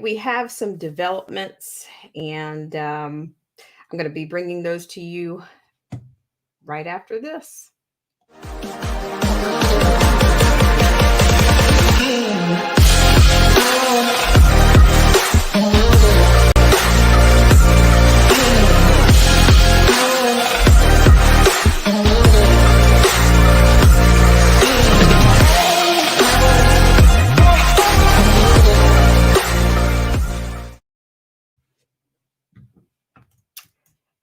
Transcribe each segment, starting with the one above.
we have some developments, and I'm going to be bringing those to you right after this.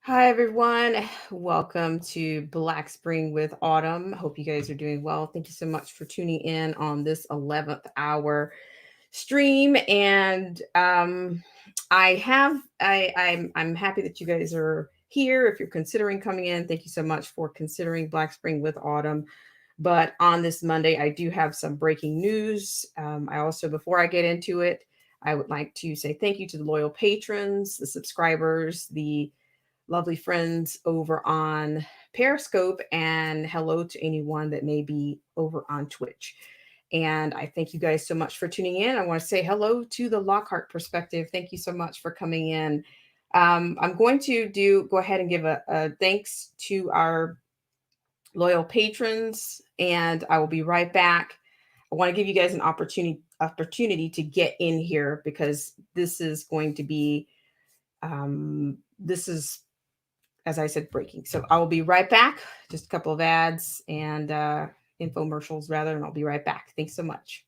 Hi, everyone. Welcome to Black Spring with Autumn. Hope you guys are doing well. Thank you so much for tuning in on this 11th hour stream. And I'm happy that you guys are here. If you're considering coming in, thank you so much for considering Black Spring with Autumn. But on this Monday, I do have some breaking news. I also, before I get into it, I would like to say thank you to the loyal patrons, the subscribers, the lovely friends over on Periscope, and hello to anyone that may be over on Twitch. And I thank you guys so much for tuning in. I want to say hello to the Lockhart Perspective. Thank you so much for coming in. I'm going to go ahead and give a thanks to our loyal patrons, and I will be right back. I want to give you guys an opportunity to get in here because this is going to be this is, as I said, breaking. So I will be right back. Just a couple of ads and infomercials rather, and I'll be right back. Thanks so much.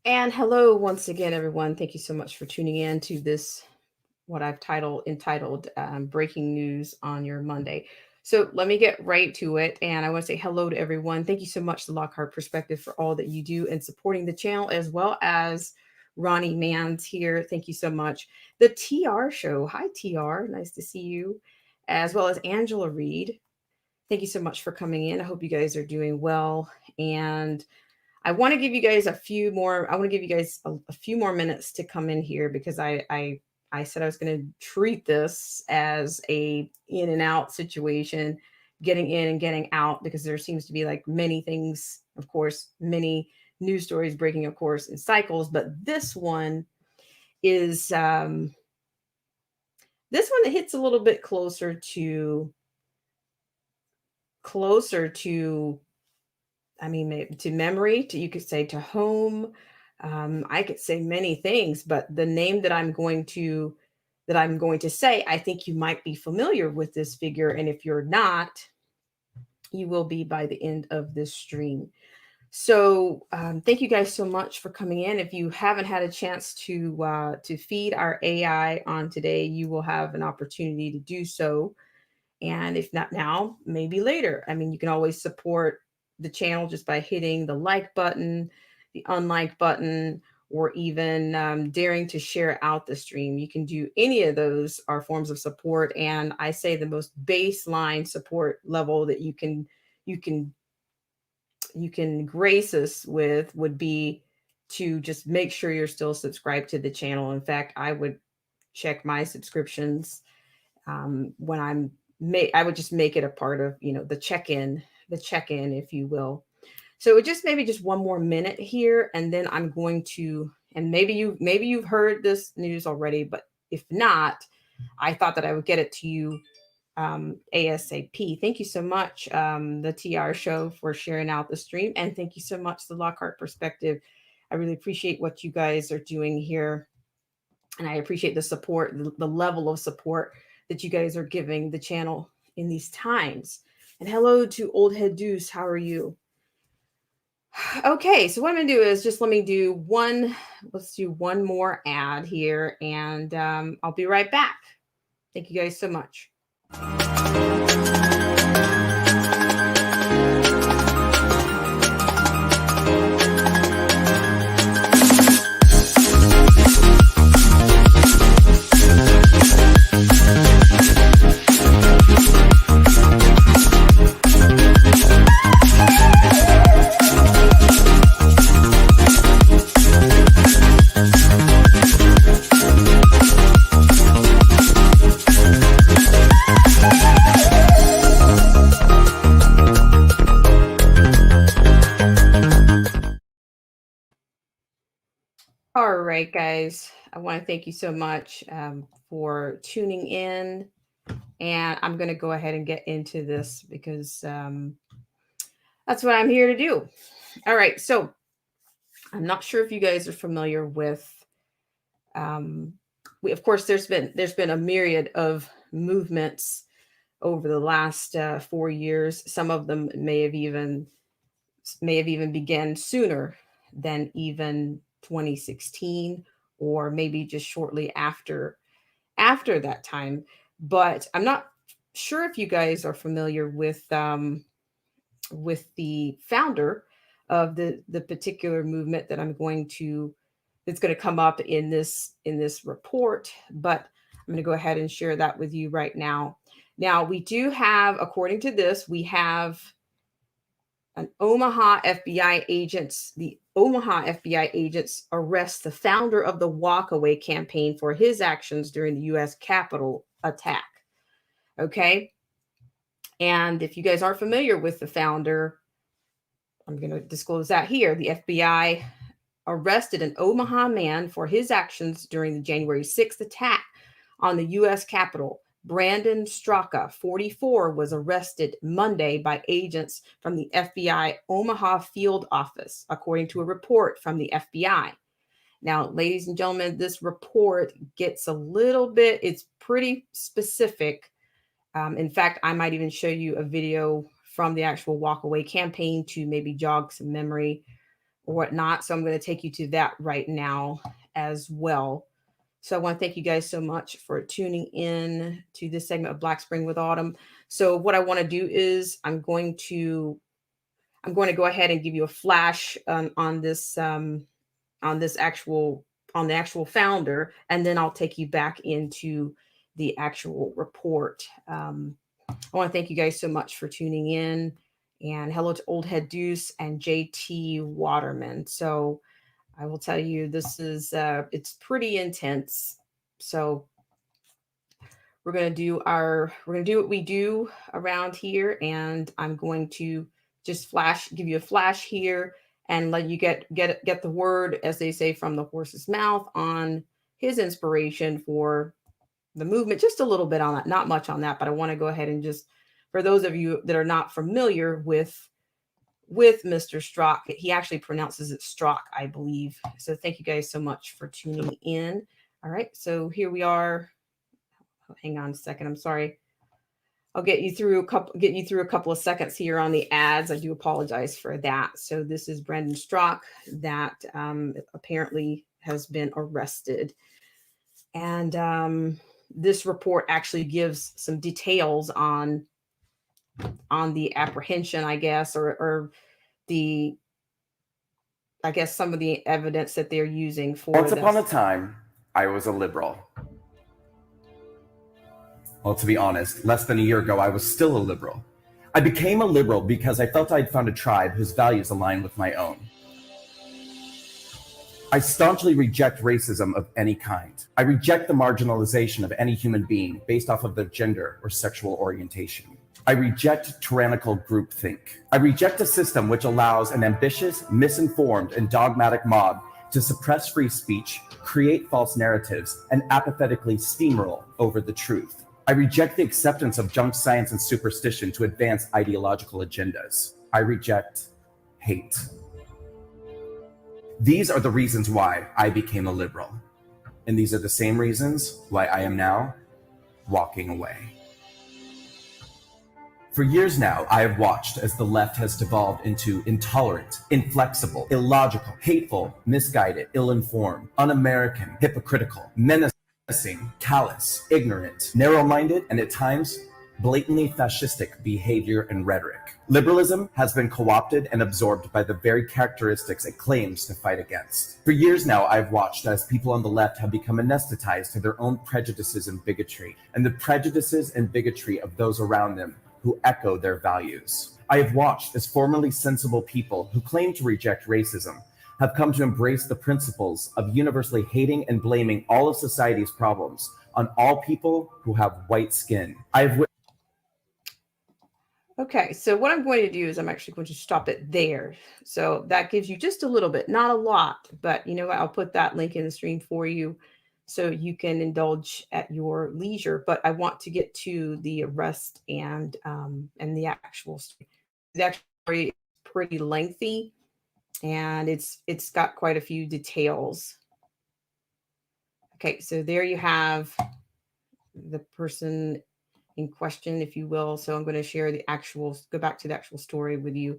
And hello once again, everyone. Thank you so much for tuning in to this, what I've entitled Breaking News on Your Monday. So let me get right to it. And I want to say hello to everyone. Thank you so much, the Lockhart Perspective, for all that you do in supporting the channel, as well as Ronnie Mans here. Thank you so much. The TR Show. Hi, TR. Nice to see you. As well as Angela Reed. Thank you so much for coming in. I hope you guys are doing well. And I want to give you guys I want to give you guys a few more minutes to come in here because I said I was going to treat this as a in and out situation, getting in and getting out, because there seems to be like many things, of course, many news stories breaking, of course, in cycles. But this one is this one that hits a little bit closer to I mean, to memory, you could say to home. I could say many things, but the name that I'm going to say, I think you might be familiar with this figure, and if you're not, you will be by the end of this stream. So, thank you guys so much for coming in. If you haven't had a chance to feed our AI on today, you will have an opportunity to do so. And if not now, maybe later. I mean, you can always support the channel just by hitting the like button, the unlike button, or even daring to share out the stream. You can do any of those are forms of support. And I say the most baseline support level that you can you can grace us with would be to just make sure you're still subscribed to the channel. In fact, I would check my subscriptions when I would just make it a part of, the check-in, if you will. So just maybe just one more minute here, and then I'm going to, and maybe you've heard this news already, but if not, I thought that I would get it to you ASAP. Thank you so much, the TR Show, for sharing out the stream. And thank you so much, the Lockhart Perspective. I really appreciate what you guys are doing here. And I appreciate the support, the level of support that you guys are giving the channel in these times. And hello to Old Head Deuce. How are you? Okay, so what I'm gonna do is just let's do one more ad here, and I'll be right back. Thank you guys so much. All right, guys, I want to thank you so much for tuning in. And I'm going to go ahead and get into this because that's what I'm here to do. All right, so I'm not sure if you guys are familiar with, of course, there's been a myriad of movements over the last 4 years. Some of them may have even began sooner than even 2016, or maybe just shortly after that time. But I'm not sure if you guys are familiar with the founder of the particular movement that's going to come up in this report. But I'm going to go ahead and share that with you right now. Now, we do have, according to this, we have the Omaha FBI agents arrest the founder of the Walkaway campaign for his actions during the U.S. Capitol attack. Okay. And if you guys aren't familiar with the founder, I'm going to disclose that here. The FBI arrested an Omaha man for his actions during the January 6th attack on the U.S. Capitol. Brandon Straka, 44, was arrested Monday by agents from the FBI Omaha field office, according to a report from the FBI. Now, ladies and gentlemen, this report gets a little bit, it's pretty specific. In fact, I might even show you a video from the actual Walkaway campaign to maybe jog some memory or whatnot. So I'm going to take you to that right now as well. So I want to thank you guys so much for tuning in to this segment of Black Spring with Autumn. So what I want to do is I'm going to go ahead and give you a flash on the actual founder, and then I'll take you back into the actual report. I want to thank you guys so much for tuning in, and hello to Old Head Deuce and JT Waterman. So I will tell you, this is it's pretty intense. So we're going to do what we do around here, and I'm going to just give you a flash here and let you get the word, as they say, from the horse's mouth on his inspiration for the movement. Just a little bit on that, not much on that, but I want to go ahead and just, for those of you that are not familiar with Mr. Strzok, he actually pronounces it Strzok, I believe. So thank you guys so much for tuning in. All right, so here we are. Oh, hang on a second. I'm sorry. I'll get you through a couple of seconds here on the ads. I do apologize for that. So this is Brandon Strzok that apparently has been arrested, and this report actually gives some details on the apprehension, I guess, or some of the evidence that they're using for Once upon a time, I was a liberal. Well, to be honest, less than a year ago, I was still a liberal. I became a liberal because I felt I'd found a tribe whose values align with my own. I staunchly reject racism of any kind. I reject the marginalization of any human being based off of their gender or sexual orientation. I reject tyrannical groupthink. I reject a system which allows an ambitious, misinformed, and dogmatic mob to suppress free speech, create false narratives, and apathetically steamroll over the truth. I reject the acceptance of junk science and superstition to advance ideological agendas. I reject hate. These are the reasons why I became a liberal. And these are the same reasons why I am now walking away. For years now, I have watched as the left has devolved into intolerant, inflexible, illogical, hateful, misguided, ill-informed, un-American, hypocritical, menacing, callous, ignorant, narrow-minded, and at times, blatantly fascistic behavior and rhetoric. Liberalism has been co-opted and absorbed by the very characteristics it claims to fight against. For years now, I've watched as people on the left have become anesthetized to their own prejudices and bigotry, and the prejudices and bigotry of those around them who echo their values. I have watched as formerly sensible people who claim to reject racism have come to embrace the principles of universally hating and blaming all of society's problems on all people who have white skin. Okay, so what I'm going to do is I'm actually going to stop it there. So that gives you just a little bit, not a lot, but you know what? I'll put that link in the stream for you so you can indulge at your leisure. But I want to get to the arrest and the actual story. The actual story is pretty lengthy, and it's got quite a few details. Okay, so there you have the person in question, if you will. So I'm going to share go back to the actual story with you.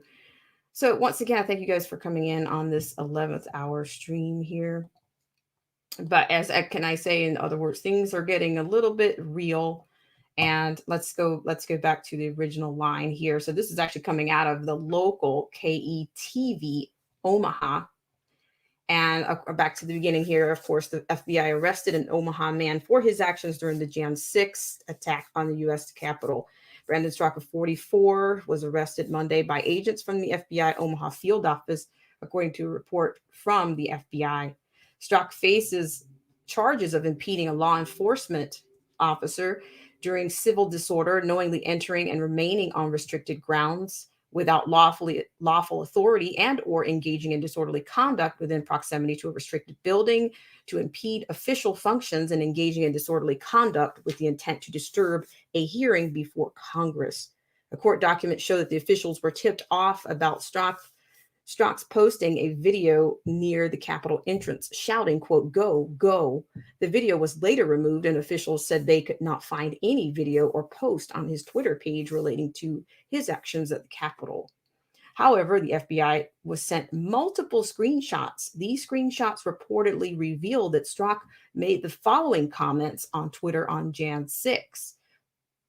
So once again, I thank you guys for coming in on this 11th hour stream here. But can I say, in other words, things are getting a little bit real. And let's go back to the original line here. So this is actually coming out of the local KETV Omaha. And back to the beginning here, of course, the FBI arrested an Omaha man for his actions during the Jan 6th attack on the U.S. Capitol. Brandon Straka, 44, was arrested Monday by agents from the FBI Omaha field office, according to a report from the FBI. Straka faces charges of impeding a law enforcement officer during civil disorder, knowingly entering and remaining on restricted grounds without lawful authority, and or engaging in disorderly conduct within proximity to a restricted building, to impede official functions, and engaging in disorderly conduct with the intent to disturb a hearing before Congress. A court document showed that the officials were tipped off about Straka's posting a video near the Capitol entrance shouting, quote, "Go, go." The video was later removed, and officials said they could not find any video or post on his Twitter page relating to his actions at the Capitol. However, the FBI was sent multiple screenshots. These screenshots reportedly revealed that Straka made the following comments on Twitter on Jan 6.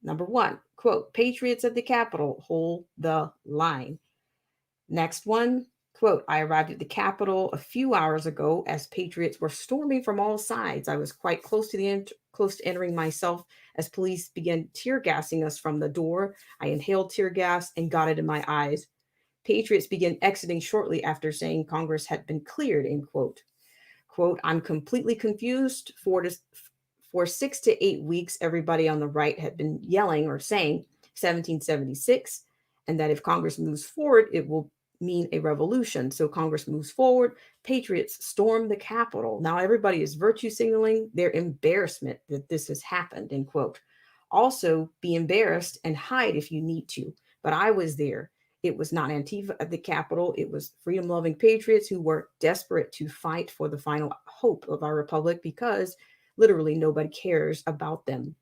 Number one, quote, "Patriots at the Capitol, hold the line." Next one, quote, "I arrived at the Capitol a few hours ago as patriots were storming from all sides. I was quite close to entering myself as police began tear gassing us from the door. I inhaled tear gas and got it in my eyes. Patriots began exiting shortly after saying Congress had been cleared," end quote. Quote, "I'm completely confused. For 6 to 8 weeks, everybody on the right had been yelling or saying 1776, and that if Congress moves forward, it will mean a revolution. So Congress moves forward, patriots storm the Capitol. Now everybody is virtue signaling their embarrassment that this has happened," end quote. "Also, be embarrassed and hide if you need to. But I was there. It was not Antifa at the Capitol. It was freedom-loving patriots who were desperate to fight for the final hope of our republic because literally nobody cares about them.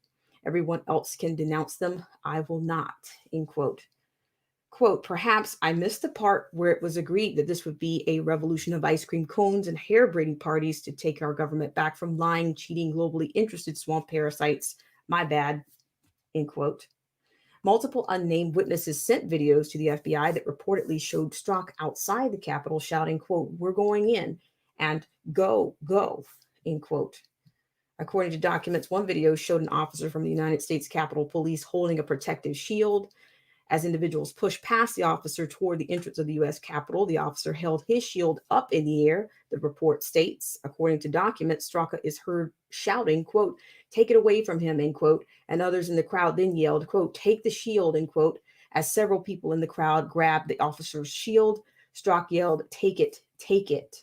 Everyone else can denounce them. I will not," end quote. Quote, "Perhaps I missed the part where it was agreed that this would be a revolution of ice cream cones and hair braiding parties to take our government back from lying, cheating, globally interested swamp parasites. My bad," end quote. Multiple unnamed witnesses sent videos to the FBI that reportedly showed Straka outside the Capitol shouting, quote, "We're going in," and "Go, go," end quote. According to documents, one video showed an officer from the United States Capitol Police holding a protective shield. As individuals pushed past the officer toward the entrance of the U.S. Capitol, the officer held his shield up in the air. The report states, according to documents, Straka is heard shouting, quote, "Take it away from him," end quote. And others in the crowd then yelled, quote, "Take the shield," end quote. As several people in the crowd grabbed the officer's shield, Straka yelled, "Take it, take it."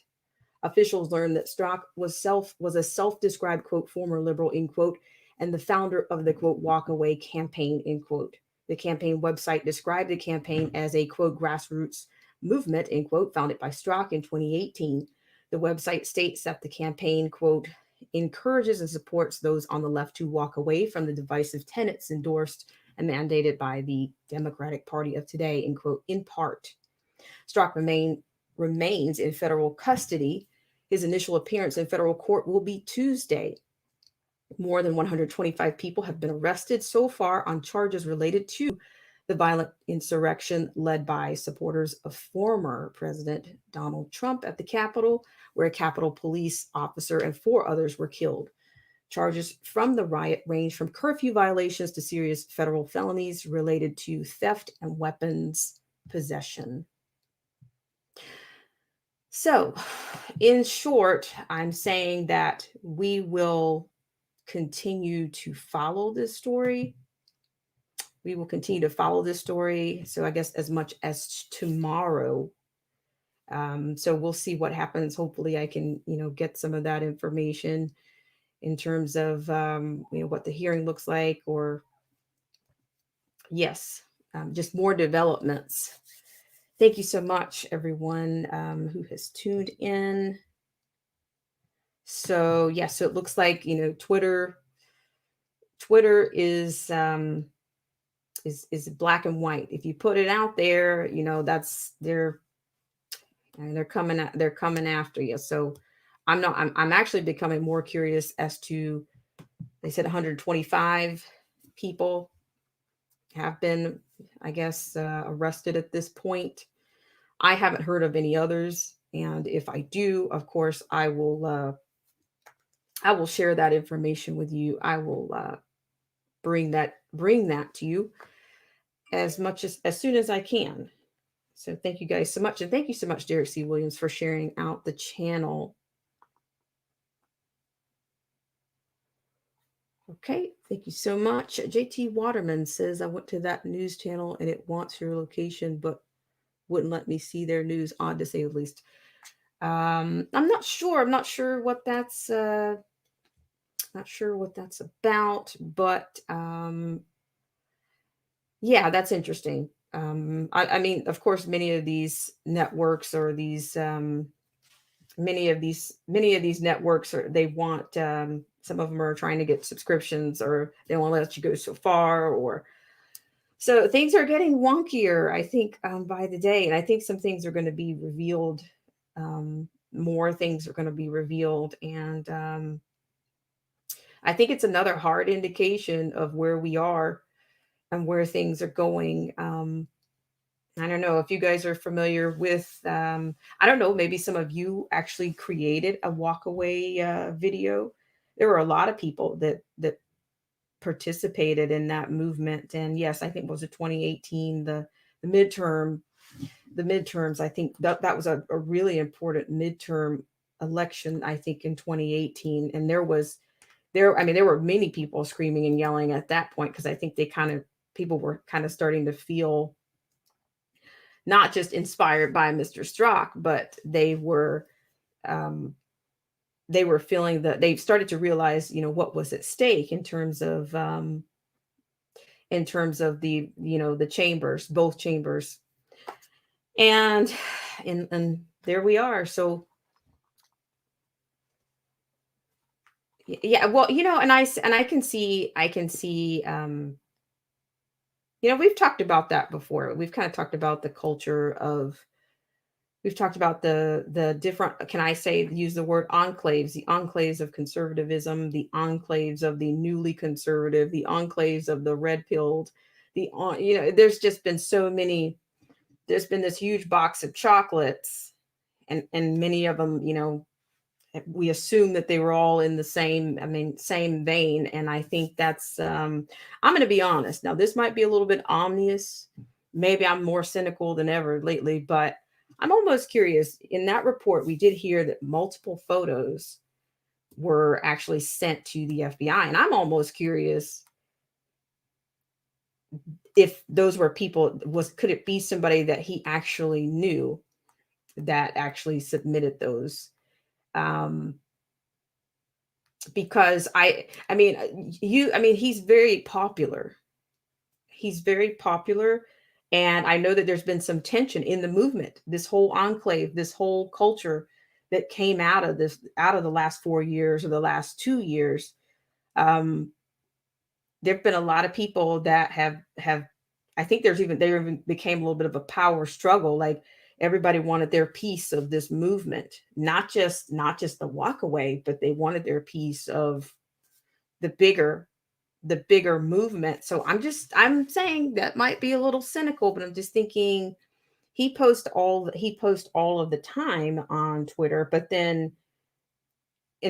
Officials learned that Straka was a self-described, quote, "former liberal," end quote, and the founder of the quote walk away campaign, end quote. The campaign website described the campaign as a quote grassroots movement, end quote, founded by Strzok in 2018. The website states that the campaign, quote, encourages and supports those on the left to walk away from the divisive tenets endorsed and mandated by the Democratic Party of today, end quote, in part. Strzok remains in federal custody. His initial appearance in federal court will be Tuesday. More than 125 people have been arrested so far on charges related to the violent insurrection led by supporters of former President Donald Trump at the Capitol, where a Capitol police officer and 4 others were killed. Charges from the riot range from curfew violations to serious federal felonies related to theft and weapons possession. So, in short, I'm saying that we will continue to follow this story. We will continue to follow this story. So, I guess as much as tomorrow. So we'll see what happens. Hopefully, I can, get some of that information in terms of, what the hearing looks like, or yes, just more developments. Thank you so much, everyone who has tuned in. So yeah, so it looks like Twitter is black and white. If you put it out there, that's they're coming after you. So I'm actually becoming more curious as to, they said 125 people have been, I guess, arrested at this point. I haven't heard of any others, and if I do, of course, I will share that information with you. I will bring that to you as soon as I can. So thank you guys so much, and thank you so much, Derek C. Williams, for sharing out the channel. Okay, thank you so much. JT Waterman says, I went to that news channel and it wants your location, but wouldn't let me see their news, odd to say the least. I'm not sure. I'm not sure what that's about, but yeah, that's interesting. I mean, of course, many of these networks, or these many of these networks, they want, some of them are trying to get subscriptions, or they won't let you go so far, or so things are getting wonkier, I think, by the day. And I think some things are going to be revealed. More things are going to be revealed. And I think it's another hard indication of where we are and where things are going. I don't know if you guys are familiar with, I don't know, maybe some of you actually created a walkaway video. There were a lot of people that participated in that movement. And yes, I think it was 2018, the midterms. I think that was a really important midterm election, I think, in 2018. And there were many people screaming and yelling at that point, because I think people were kind of starting to feel not just inspired by Mr. Strzok, but they were feeling that they've started to realize, what was at stake in terms of the, the chambers, both chambers. And there we are. So yeah, well, and I can see, we've talked about that before. We've kind of talked about the culture of, we've talked about the different, can I say, use the word enclaves, the enclaves of conservatism, the enclaves of the newly conservative, the enclaves of the red pilled, there's just been so many, there's been this huge box of chocolates, and many of them, we assume that they were all in the same vein. And I think that's, I'm going to be honest. Now, this might be a little bit ominous. Maybe I'm more cynical than ever lately, but I'm almost curious. In that report, we did hear that multiple photos were actually sent to the FBI. And I'm almost curious if those were people, could it be somebody that he actually knew that actually submitted those? because I mean, I mean, he's very popular. He's very popular. And I know that there's been some tension in the movement, this whole enclave, this whole culture that came out of this, out of the last 4 years or the last 2 years. Um, there have been a lot of people that have I think there even became a little bit of a power struggle. Like everybody wanted their piece of this movement, not just the walk away, but they wanted their piece of the bigger the bigger movement. So I'm saying that might be a little cynical, but I'm just thinking he posts all of the time on Twitter, but then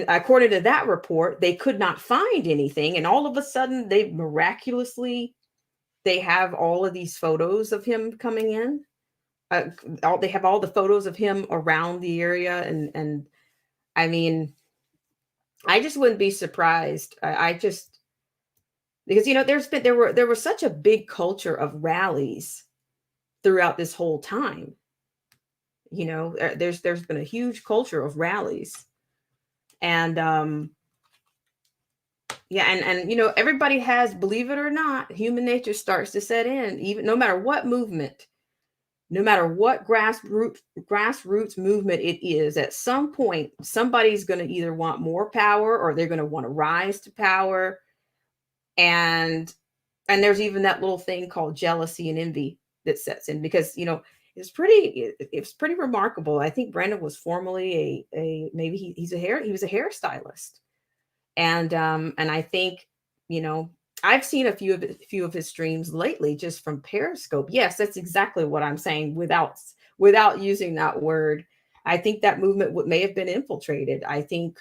according to that report, they could not find anything, and all of a sudden they have all of these photos of him coming in. Uh, they have all the photos of him around the area, and I mean, I just wouldn't be surprised. I just because there was such a big culture of rallies throughout this whole time. There's been a huge culture of rallies, and yeah, and everybody has, believe it or not, human nature starts to set in, even no matter what movement, no matter what grassroots movement it is. At some point, somebody's going to either want more power or they're going to want to rise to power, and there's even that little thing called jealousy and envy that sets in, because it's pretty remarkable. I think Brandon was formerly a maybe he was a hairstylist, and I think, you know I've seen a few of his streams lately just from Periscope. Yes, that's exactly what I'm saying, without using that word. I think that movement may have been infiltrated. I think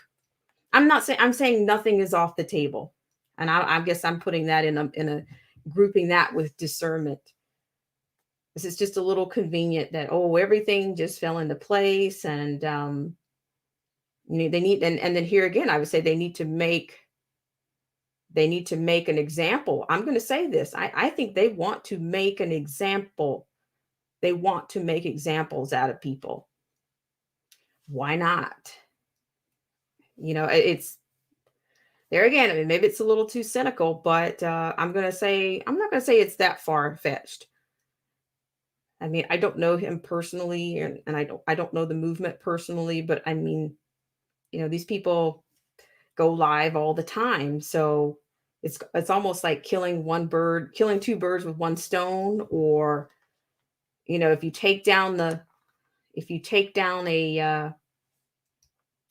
I'm saying nothing is off the table, and I guess I'm putting that in a grouping that with discernment. This is just a little convenient that, oh, everything just fell into place, and they need, and then here again, I would say they need to make an example. I'm going to say this. I think they want to make an example. They want to make examples out of people. Why not? It's there again. I mean, maybe it's a little too cynical, but I'm not going to say it's that far fetched. I mean, I don't know him personally, and I don't know the movement personally, but I mean, these people go live all the time. So it's almost like killing two birds with one stone. Or, if you take down a,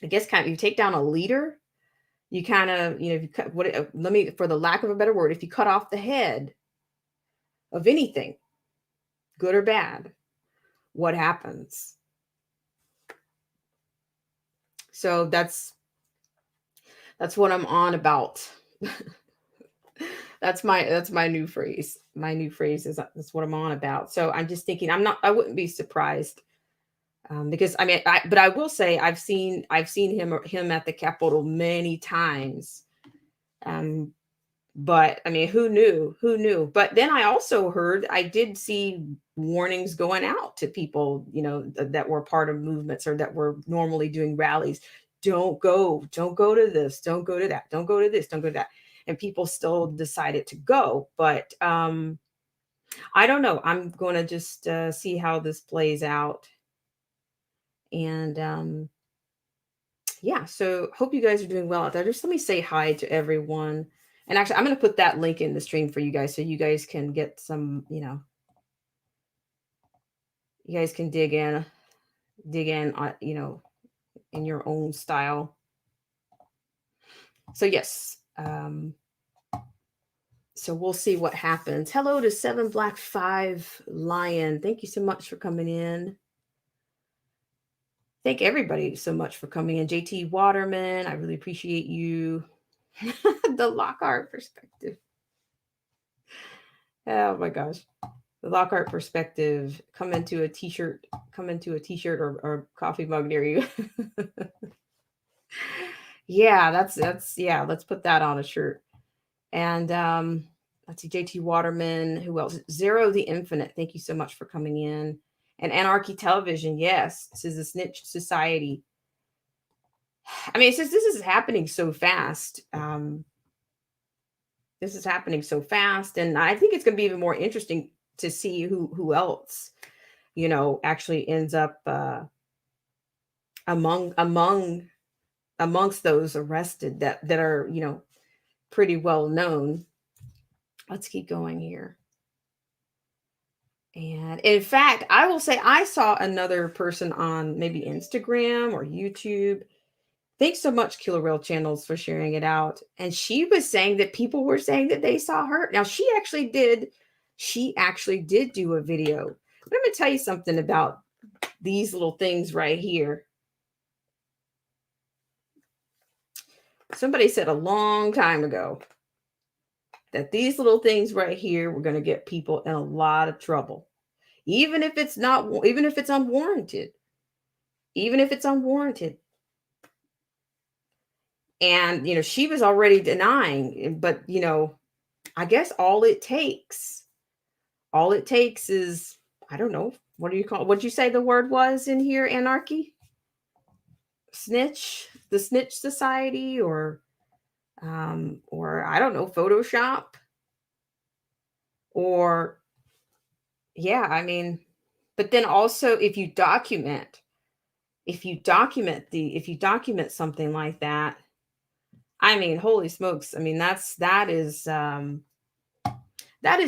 I guess kind of, you take down a leader, you kind of, if you cut let me, for the lack of a better word, if you cut off the head of anything, good or bad, what happens? So that's what I'm on about. That's my new phrase. My new phrase is that's what I'm on about. So I'm just thinking, I wouldn't be surprised, because I mean, but I will say I've seen him at the Capitol many times. Um, but I mean, who knew? Who knew? But then I did see warnings going out to people, that were part of movements or that were normally doing rallies. Don't go to this, don't go to that, don't go to this, don't go to that. And people still decided to go. But I don't know. I'm going to just see how this plays out. And yeah, so hope you guys are doing well out there. Just let me say hi to everyone. And actually, I'm going to put that link in the stream for you guys so you guys can get some, you guys can dig in, in your own style. So yes, so we'll see what happens. Hello to 7 Black 5 Lion. Thank you so much for coming in. Thank everybody so much for coming in. JT Waterman, I really appreciate you. The Lockhart perspective. Oh my gosh. The Lockhart perspective. Come into a t-shirt or coffee mug near you. Yeah, yeah, let's put that on a shirt. And let's see, JT Waterman, who else? Zero the Infinite. Thank you so much for coming in. And Anarchy Television, yes, this is a snitch society. I mean, it's just this is happening so fast. This is happening so fast, and I think it's going to be even more interesting to see who else, actually ends up amongst those arrested that are pretty well known. Let's keep going here. And in fact, I will say I saw another person on maybe Instagram or YouTube. Thanks so much, Killer Rail Channels, for sharing it out. And she was saying that people were saying that they saw her. Now she actually did. She actually did do a video. But I'm going to tell you something about these little things right here. Somebody said a long time ago that these little things right here were going to get people in a lot of trouble, even if it's unwarranted, even if it's unwarranted. And she was already denying, but I guess all it takes is, I don't know, what do you call, what'd you say the word was in here? Anarchy? Snitch? The Snitch Society? Or I don't know, Photoshop? Or, yeah, I mean, but then also if you document something like that, I mean, holy smokes. I mean, that is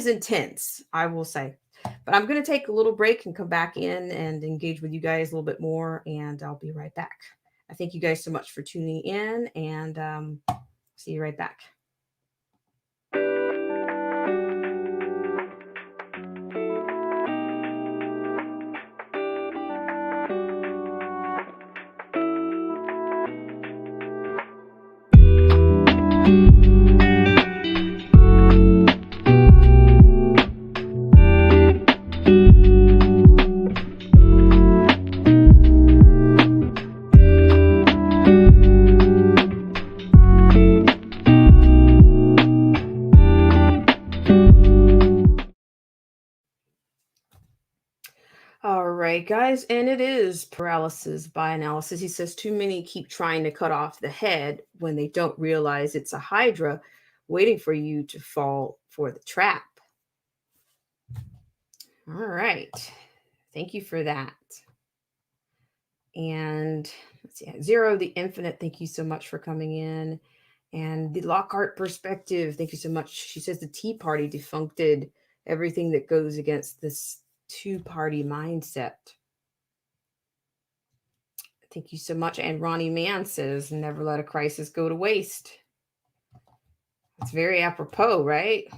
intense, I will say. But I'm going to take a little break and come back in and engage with you guys a little bit more, and I'll be right back. I thank you guys so much for tuning in, and see you right back. All right, guys, and it is paralysis by analysis. He says too many keep trying to cut off the head when they don't realize it's a hydra waiting for you to fall for the trap. All right. Thank you for that. And let's see, Zero the Infinite, thank you so much for coming in. And the Lockhart Perspective, thank you so much. She says the Tea Party defuncted everything that goes against this two-party mindset. Thank you so much. And Ronnie Mann says, never let a crisis go to waste. It's very apropos, right?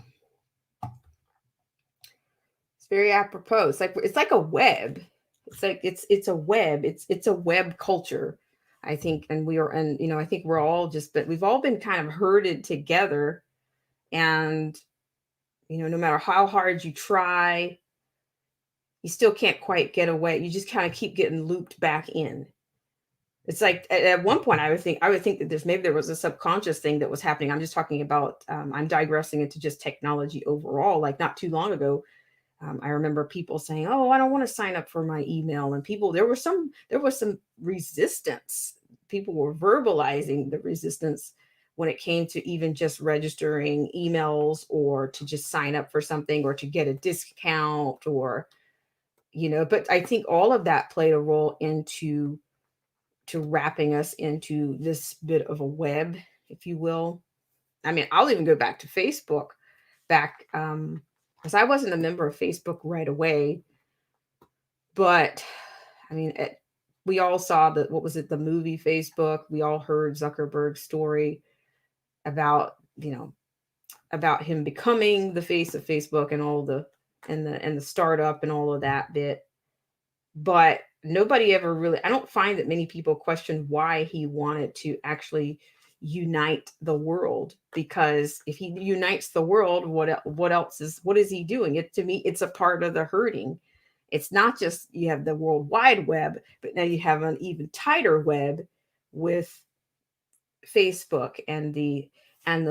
It's very apropos. It's like a web. It's a web. It's a web culture, I think. And I think we're all but we've all been kind of herded together. And, no matter how hard you try, you still can't quite get away. You just kind of keep getting looped back in. It's like at one point I would think that there was a subconscious thing that was happening. I'm just talking about, I'm digressing into just technology overall. Like not too long ago, I remember people saying, "Oh, I don't want to sign up for my email," and there was some resistance. People were verbalizing the resistance when it came to even just registering emails or to just sign up for something or to get a discount or, but I think all of that played a role into wrapping us into this bit of a web, if you will. I mean, I'll even go back to Facebook back, because I wasn't a member of Facebook right away, but I mean, we all saw the movie Facebook. We all heard Zuckerberg's story about, about him becoming the face of Facebook and all the startup and all of that bit. But nobody ever really, I don't find that many people questioned why he wanted to actually unite the world, because if he unites the world, what is he doing? To me, it's a part of the herding. It's not just you have the World Wide Web, but now you have an even tighter web with Facebook and the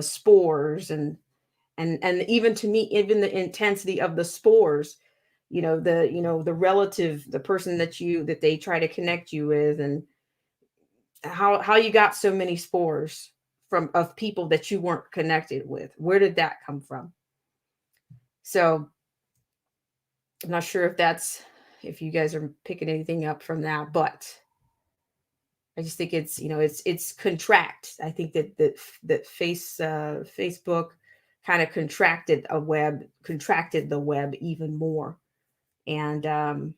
spores and even, to me, even the intensity of the spores, the relative, the person that they try to connect you with, and how you got so many spores of people that you weren't connected with. Where did that come from? So I'm not sure if you guys are picking anything up from that, but I just think it's contract. I think that Facebook kind of contracted the web even more, and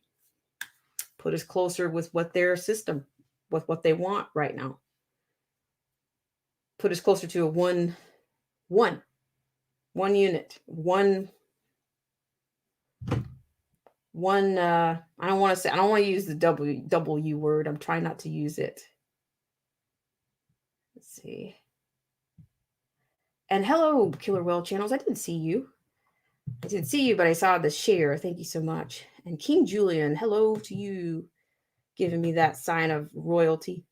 put us closer with what their system, with what they want right now. Put us closer to a one unit, one I don't want to use the W word. I'm trying not to use it. Let's see. And hello, Killer Whale Channels. I didn't see you, but I saw the share. Thank you so much. And King Julian, hello to you, giving me that sign of royalty.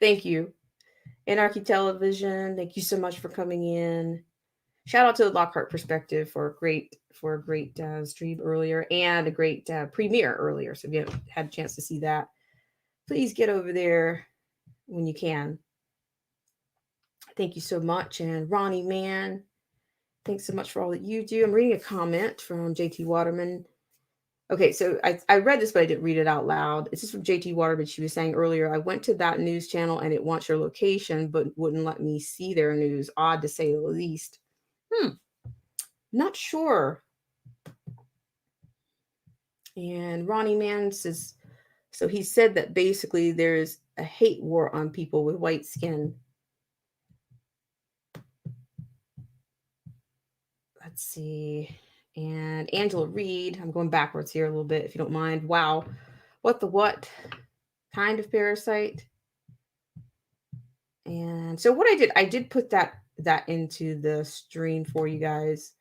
Thank you. Anarchy Television, thank you so much for coming in. Shout out to the Lockhart Perspective for a great stream earlier, and a great premiere earlier. So if you haven't had a chance to see that, please get over there when you can. Thank you so much. And Ronnie Man, thanks so much for all that you do. I'm reading a comment from JT Waterman. Okay, so I read this, but I didn't read it out loud. This is from JT Waterman. She was saying earlier, I went to that news channel and it wants your location, but wouldn't let me see their news. Odd to say the least. Not sure. And Ronnie Man says, so he said that basically there's a hate war on people with white skin. Let's see. And Angela Reed, I'm going backwards here a little bit, if you don't mind. Wow. What kind of parasite? And so what I did put that into the stream for you guys.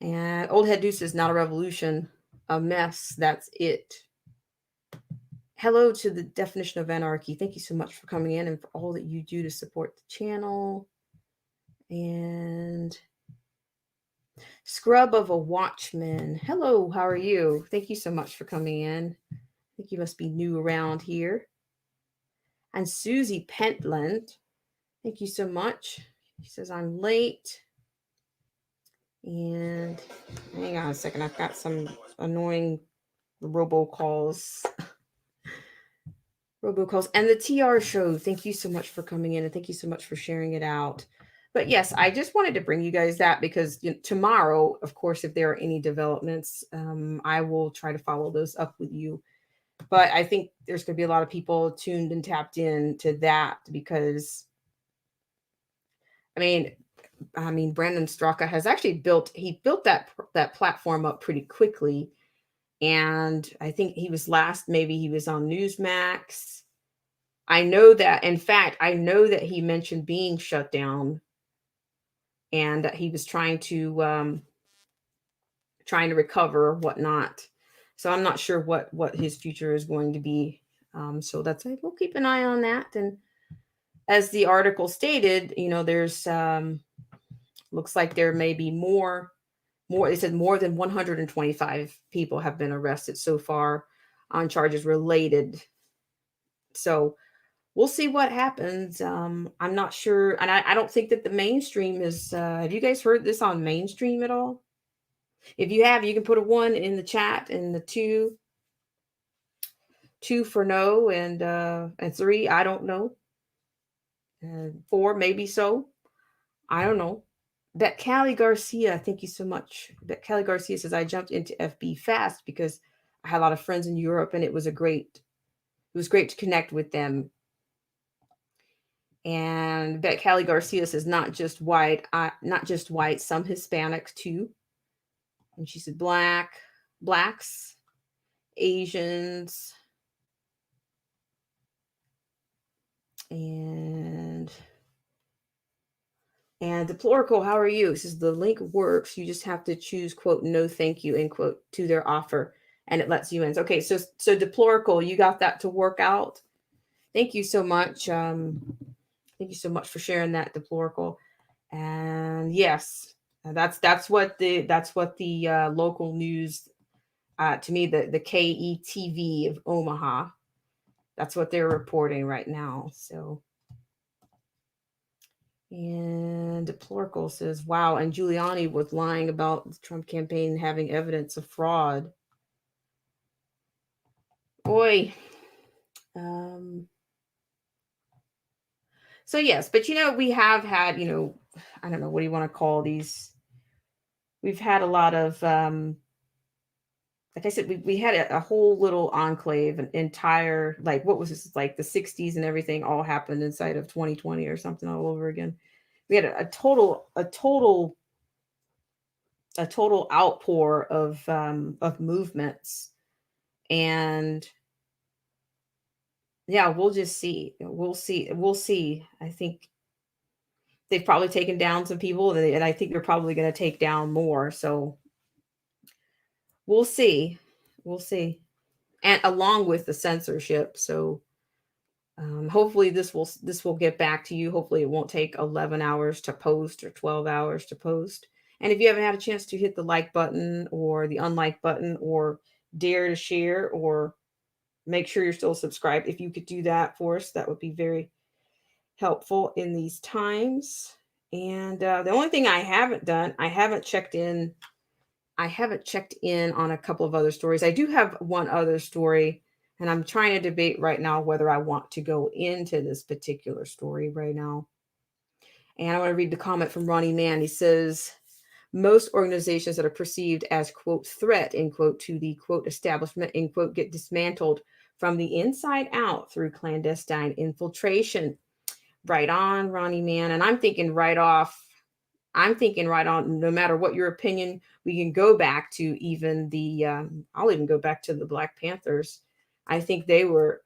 And Old Head Deuce is not a revolution, a mess. That's it. Hello to the Definition of Anarchy. Thank you so much for coming in and for all that you do to support the channel. And Scrub of a Watchman. Hello, how are you? Thank you so much for coming in. I think you must be new around here. And Susie Pentland, thank you so much. He says, I'm late. And hang on a second. I've got some annoying robocalls. And the TR show. Thank you so much for coming in, and thank you so much for sharing it out. But yes, I just wanted to bring you guys that because tomorrow, of course, if there are any developments, I will try to follow those up with you. But I think there's going to be a lot of people tuned and tapped in to that because, I mean, Brandon Straka has actually built that platform up pretty quickly. And I think he was maybe he was on Newsmax. I know that he mentioned being shut down and that he was trying to recover or whatnot. So I'm not sure what his future is going to be. So we'll keep an eye on that. And as the article stated, there's looks like there may be more. They said more than 125 people have been arrested so far on charges related. So we'll see what happens. I'm not sure. And I don't think that the mainstream is, have you guys heard this on mainstream at all? If you have, you can put a 1 in the chat and the 2 for no, and 3, I don't know. And 4, maybe so. I don't know. Bet Callie Garcia, thank you so much. Bet Callie Garcia says, I jumped into FB fast because I had a lot of friends in Europe and it was great to connect with them. And Bet Callie Garcia says, not just white, some Hispanics too. And she said, blacks, Asians, and Deplorical, how are you? It says the link works. You just have to choose, quote, no thank you, end quote, to their offer, and it lets you in. Okay, so Deplorical, you got that to work out. Thank you so much. Thank you so much for sharing that, Deplorical. And yes, that's what the local news, to me, the KETV of Omaha. That's what they're reporting right now. So, and Deplorable says, wow, and Giuliani was lying about the Trump campaign having evidence of fraud. Boy. So yes, but we have had, I don't know, what do you want to call these? We've had a lot of like I said, we had a whole little enclave, an entire, like, what was this, like the 60s and everything all happened inside of 2020 or something all over again. We had a total outpour of movements. And yeah, we'll just see. We'll see. I think they've probably taken down some people, and I think they're probably going to take down more. So we'll see. We'll see. And along with the censorship. So hopefully this will get back to you. Hopefully it won't take 11 hours to post or 12 hours to post. And if you haven't had a chance to hit the like button or the unlike button or dare to share or make sure you're still subscribed, if you could do that for us, that would be very helpful in these times. And the only thing I haven't done, I haven't checked in on a couple of other stories. I do have one other story, and I'm trying to debate right now whether I want to go into this particular story right now. And I want to read the comment from Ronnie Mann. He says, most organizations that are perceived as, quote, threat, end quote, to the, quote, establishment, end quote, get dismantled from the inside out through clandestine infiltration. Right on, Ronnie Mann. And I'm thinking right on, no matter what your opinion, we can go back to even I'll even go back to the Black Panthers. I think they were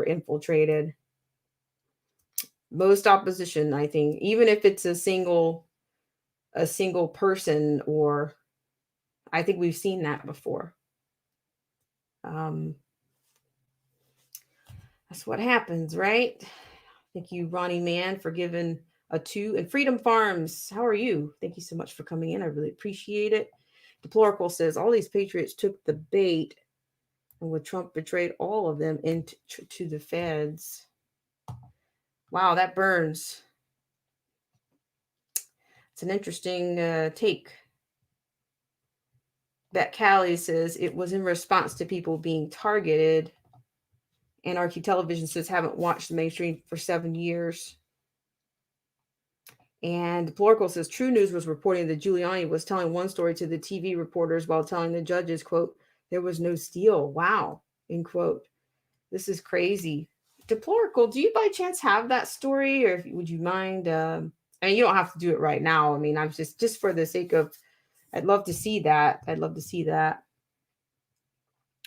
infiltrated. Most opposition, I think, even if it's a single person, or I think we've seen that before. That's what happens, right? Thank you, Ronnie Mann, for giving a 2. And Freedom Farms, how are you? Thank you so much for coming in. I really appreciate it. Deplorable says, all these patriots took the bait, and with Trump betrayed all of them into to the feds. Wow, that burns. It's an interesting take. That Callie says it was in response to people being targeted. Anarchy Television says haven't watched the mainstream for 7 years. And Deplorable says True News was reporting that Giuliani was telling one story to the TV reporters while telling the judges, quote, there was no steal. Wow, end quote. This is crazy. Deplorable, do you by chance have that story, or would you mind? I mean, you don't have to do it right now. I mean, I'm just for the sake of, I'd love to see that.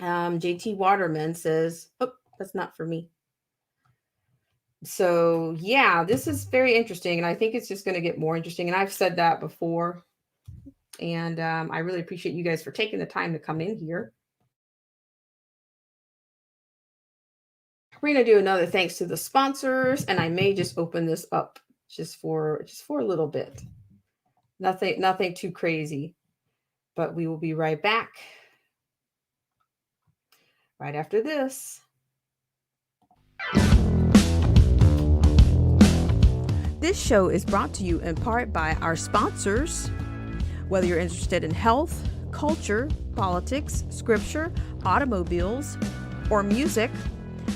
JT Waterman says, oh, that's not for me. So yeah, this is very interesting, and I think it's just going to get more interesting. And I've said that before, and I really appreciate you guys for taking the time to come in here. We're going to do another thanks to the sponsors, and I may just open this up just for a little bit. Nothing too crazy, but we will be right back right after this. This show is brought to you in part by our sponsors. Whether you're interested in health, culture, politics, scripture, automobiles, or music,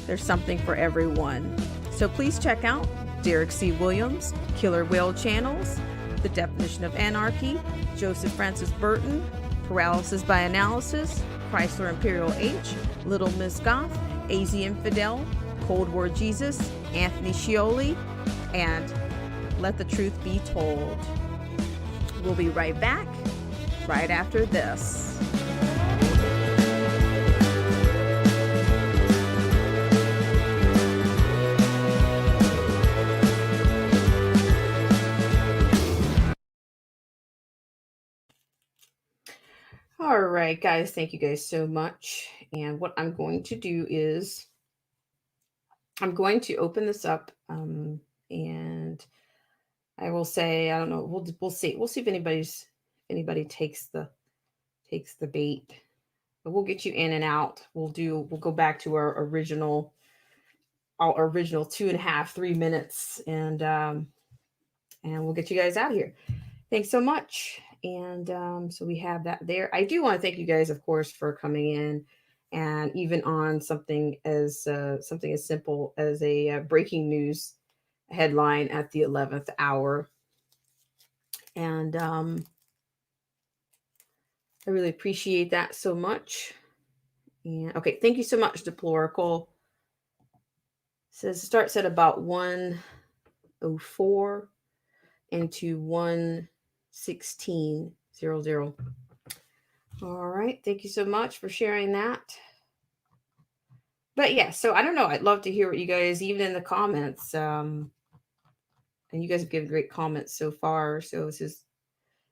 there's something for everyone. So please check out Derek C. Williams, Killer Whale Channels, The Definition of Anarchy, Joseph Francis Burton, Paralysis by Analysis, Chrysler Imperial H, Little Miss Goth, AZ Infidel, Cold War Jesus, Anthony Scioli, and Let the Truth Be Told. We'll be right back right after this. All right, guys, thank you guys so much. And what I'm going to do is I'm going to open this up, and I will say, I don't know, we'll see if anybody takes the bait. But we'll get you in and out. We'll go back to our original our original 2.5, 3 minutes, and we'll get you guys out of here. Thanks so much. And so we have that there. I do want to thank you guys, of course, for coming in, and even on something as simple as a breaking news headline at the 11th hour. And I really appreciate that so much. And okay, thank you so much, Deplorical. Says starts at about 1:04 into 1:16:00. All right, thank you so much for sharing that. But yeah, so I don't know. I'd love to hear what you guys, even in the comments. And you guys have given great comments so far. So this is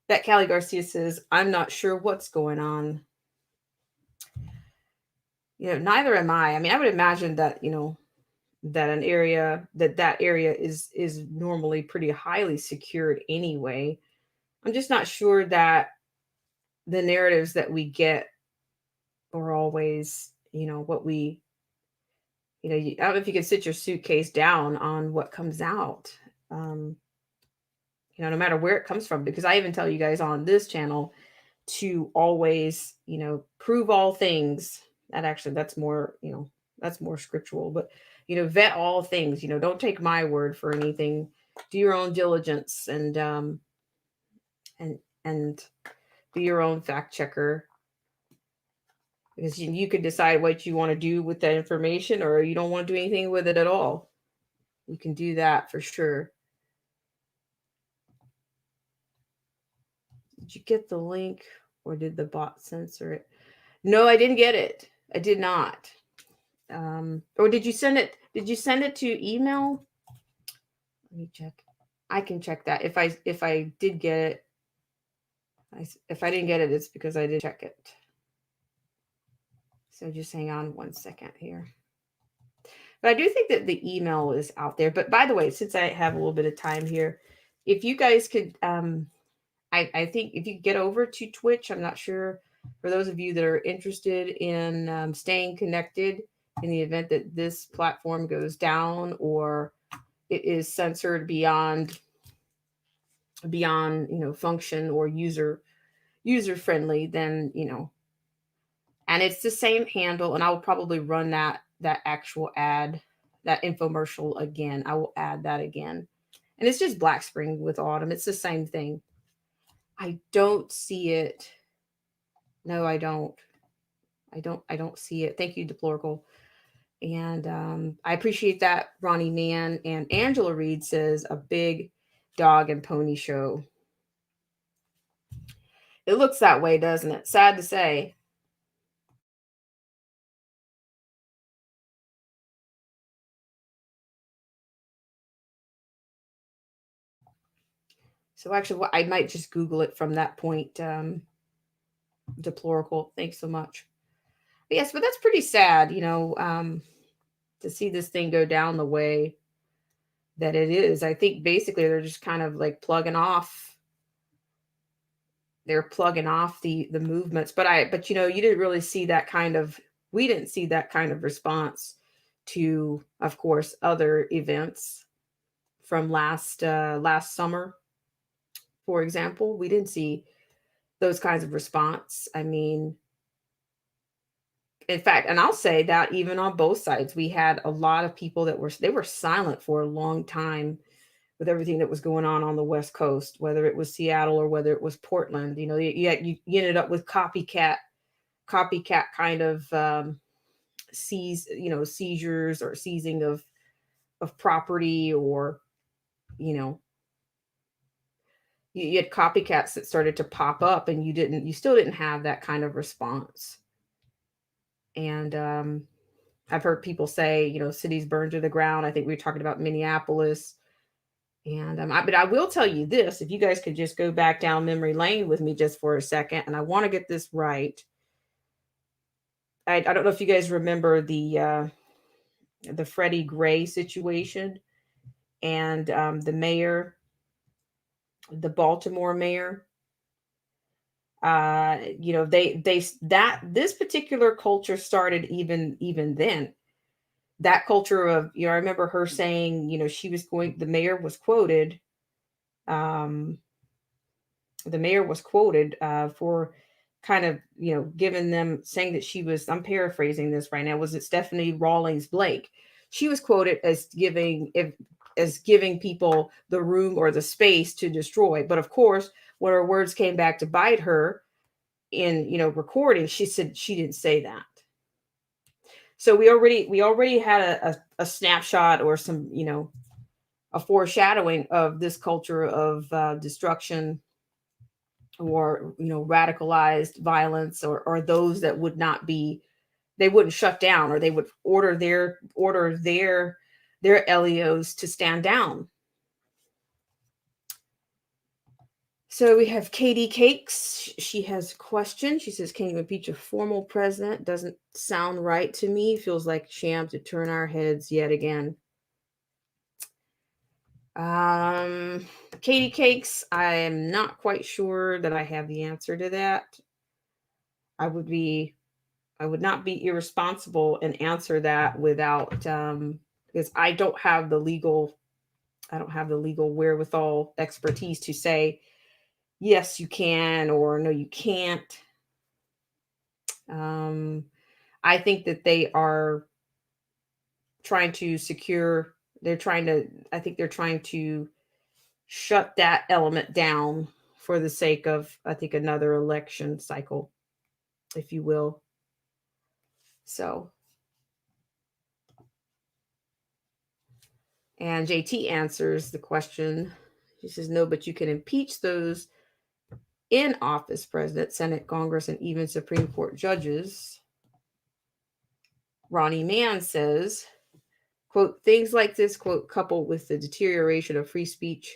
that Callie Garcia says, I'm not sure what's going on. Neither am I. I mean, I would imagine that, that that area is normally pretty highly secured anyway. I'm just not sure that the narratives that we get are always, what we, I don't know if you can sit your suitcase down on what comes out. No matter where it comes from, because I even tell you guys on this channel to always, prove all things. That's more, that's more scriptural, but, vet all things, don't take my word for anything. Do your own diligence and be your own fact checker, because you can decide what you want to do with that information, or you don't want to do anything with it at all. You can do that for sure. Did you get the link, or did the bot censor it? No, I didn't get it. I did not. Or did you send it? Did you send it to email? Let me check. I can check that. If I did get it, if I didn't get it, it's because I did check it. So just hang on one second here. But I do think that the email is out there. But by the way, since I have a little bit of time here, if you guys could, I think if you get over to Twitch, I'm not sure, for those of you that are interested in staying connected in the event that this platform goes down or it is censored beyond function or user friendly, then and it's the same handle, and I will probably run that actual ad, that infomercial again. I will add that again, and it's just Black Spring with Autumn. It's the same thing. I don't see it. No, I don't. I don't see it. Thank you, Deplorable. And I appreciate that, Ronnie Mann. And Angela Reed says a big dog and pony show. It looks that way, doesn't it? Sad to say. So actually, I might just Google it from that point. Deplorable. Thanks so much. But yes, but that's pretty sad, to see this thing go down the way that it is. I think basically they're just kind of like plugging off. They're plugging off the movements. But you didn't really see that kind of. We didn't see that kind of response to, of course, other events from last summer. For example, we didn't see those kinds of response. I mean, in fact, and I'll say that even on both sides, we had a lot of people that were silent for a long time with everything that was going on the West Coast, whether it was Seattle or whether it was Portland. You ended up with copycat kind of seizures or seizing of property, or you had copycats that started to pop up, and you still didn't have that kind of response. And I've heard people say, cities burned to the ground. I think we were talking about Minneapolis. And but I will tell you this: if you guys could just go back down memory lane with me just for a second, and I want to get this right. I don't know if you guys remember the Freddie Gray situation, and the mayor, the Baltimore mayor. This particular culture started even then. that culture of, I remember her saying, the mayor was quoted, um, for kind of, giving them, saying that she was, I'm paraphrasing this right now, was it Stephanie Rawlings Blake? She was quoted as giving people the room or the space to destroy. But of course, when her words came back to bite her in, recording, she said she didn't say that. So we already had a snapshot or some, a foreshadowing of this culture of destruction, or, radicalized violence, or those that would not be, they wouldn't shut down, or they would order their LEOs to stand down. So we have Katie Cakes. She has a question. She says, can you impeach a formal president? Doesn't sound right to me. Feels like sham to turn our heads yet again. Katie Cakes, I am not quite sure that I have the answer to that. I would not be irresponsible and answer that without, because I don't have the legal wherewithal expertise to say, yes, you can, or no, you can't. I think that they are trying to secure, they're trying to shut that element down for the sake of, I think, another election cycle, if you will. So, and JT answers the question. He says, no, but you can impeach those in office, president, Senate, Congress, and even Supreme Court judges. Ronnie Mann says, quote, things like this, quote, coupled with the deterioration of free speech,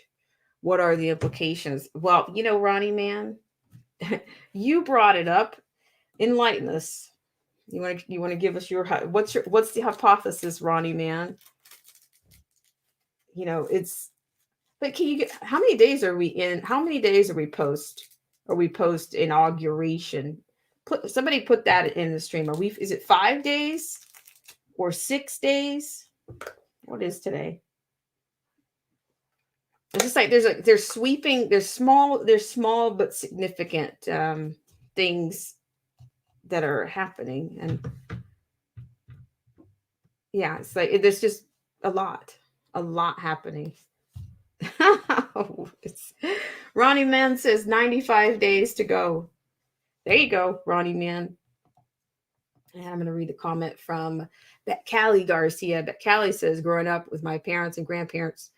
what are the implications? Well, Ronnie Mann, you brought it up. Enlighten us. You want to give us what's the hypothesis, Ronnie Mann? But can you how many days are we in? How many days are we post inauguration? Somebody put that in the stream. Is it 5 days or 6 days? What is today? It's just like there's sweeping, there's small but significant things that are happening, and yeah, it's like there's just a lot happening. Ronnie Mann says 95 days to go. There you go, Ronnie Mann. And I'm going to read the comment from Callie Garcia. Callie says, growing up with my parents and grandparents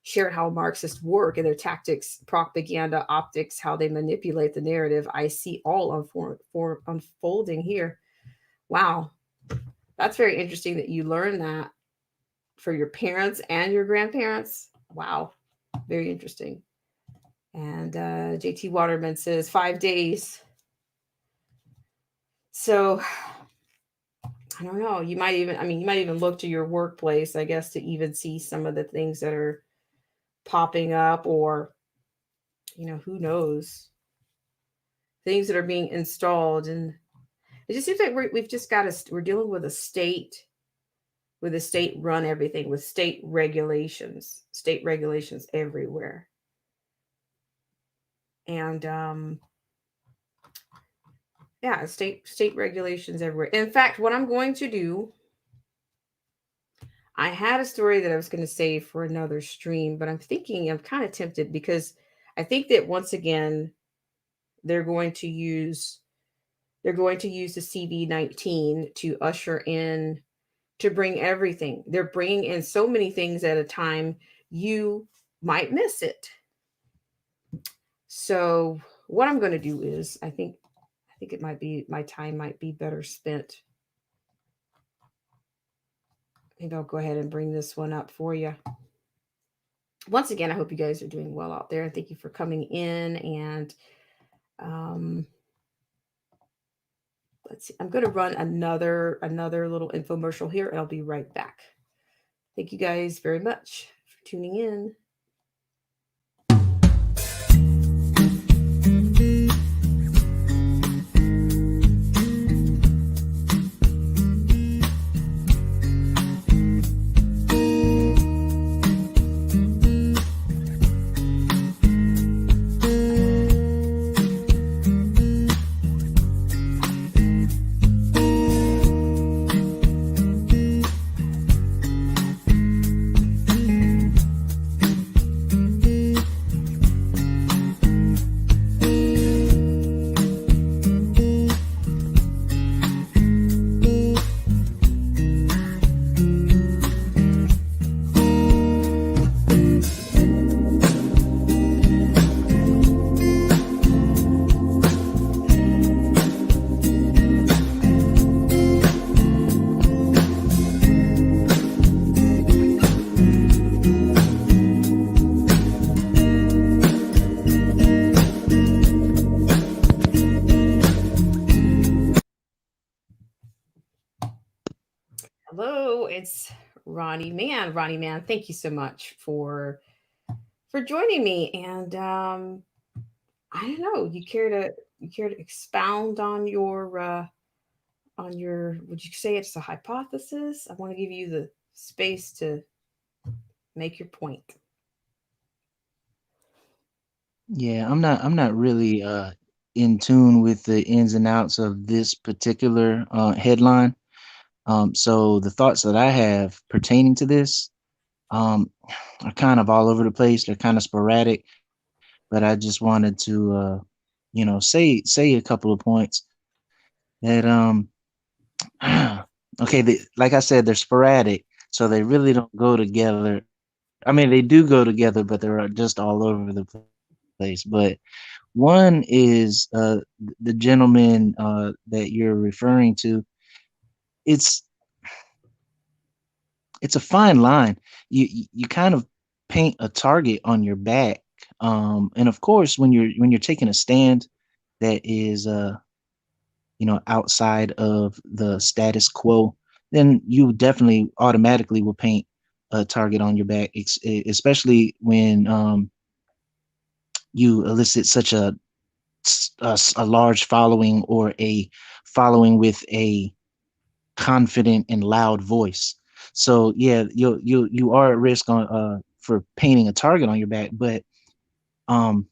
shared how Marxists work and their tactics, propaganda, optics, how they manipulate the narrative. I see all unfolding here. Wow. That's very interesting that you learned that for your parents and your grandparents. Wow. Very interesting. And JT Waterman says 5 days. So I don't know. You might even look to your workplace, I guess, to even see some of the things that are popping up, or, who knows, things that are being installed. And it just seems like we're dealing with a state run everything, with state regulations everywhere. And, yeah, state regulations everywhere. In fact, what I'm going to do, I had a story that I was going to save for another stream, but I'm kind of tempted, because I think that once again, they're going to use the CV-19 to usher in, to bring everything. They're bringing in so many things at a time, you might miss it. So what I'm going to do is, I think it might be, my time might be better spent. Maybe I'll go ahead and bring this one up for you. Once again, I hope you guys are doing well out there, and thank you for coming in. And let's see, I'm going to run another little infomercial here, and I'll be right back. Thank you guys very much for tuning in. it's Ronnie Man. Ronnie Man, thank you so much for joining me. And I don't know, you care to expound on your, would you say it's a hypothesis? I want to give you the space to make your point. Yeah, I'm not really in tune with the ins and outs of this particular headline. So the thoughts that I have pertaining to this um, are kind of all over the place. They're kind of sporadic, but I just wanted to say a couple of points that okay, like I said, they're sporadic, so they really don't go together. I mean, they do go together, but they're just all over the place. But one is the gentleman that you're referring to. It's it's a fine line. You kind of paint a target on your back, and of course, when you're taking a stand that is outside of the status quo, then you definitely automatically will paint a target on your back, especially when you elicit such a large following or a following with a confident and loud voice. So yeah, you are at risk on for painting a target on your back. But um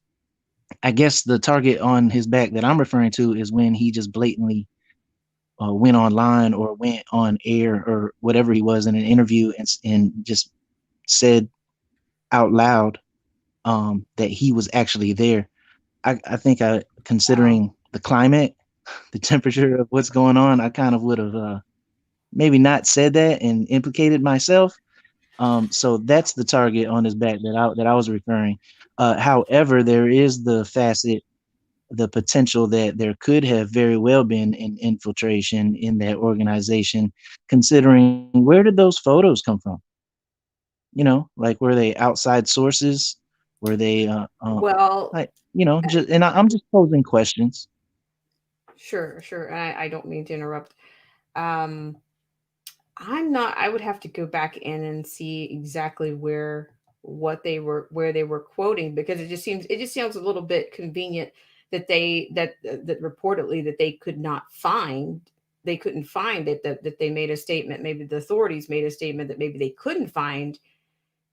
I guess the target on his back that I'm referring to is when he just blatantly went online or went on air or whatever he was in an interview and just said out loud that he was actually there. I think Wow. considering the climate, the temperature of what's going on, I kind of would have maybe not said that and implicated myself. So that's the target on his back that I was referring. However, there is the potential that there could have very well been an infiltration in that organization, considering where did those photos come from? Like were they outside sources? Were they Well, like just and I'm just posing questions. sure, sure. And I don't mean to interrupt. Um, I'm not, I would have to go back in and see exactly where they were quoting, because it just sounds a little bit convenient that that reportedly that they couldn't find it, that they made a statement, maybe the authorities made a statement that maybe they couldn't find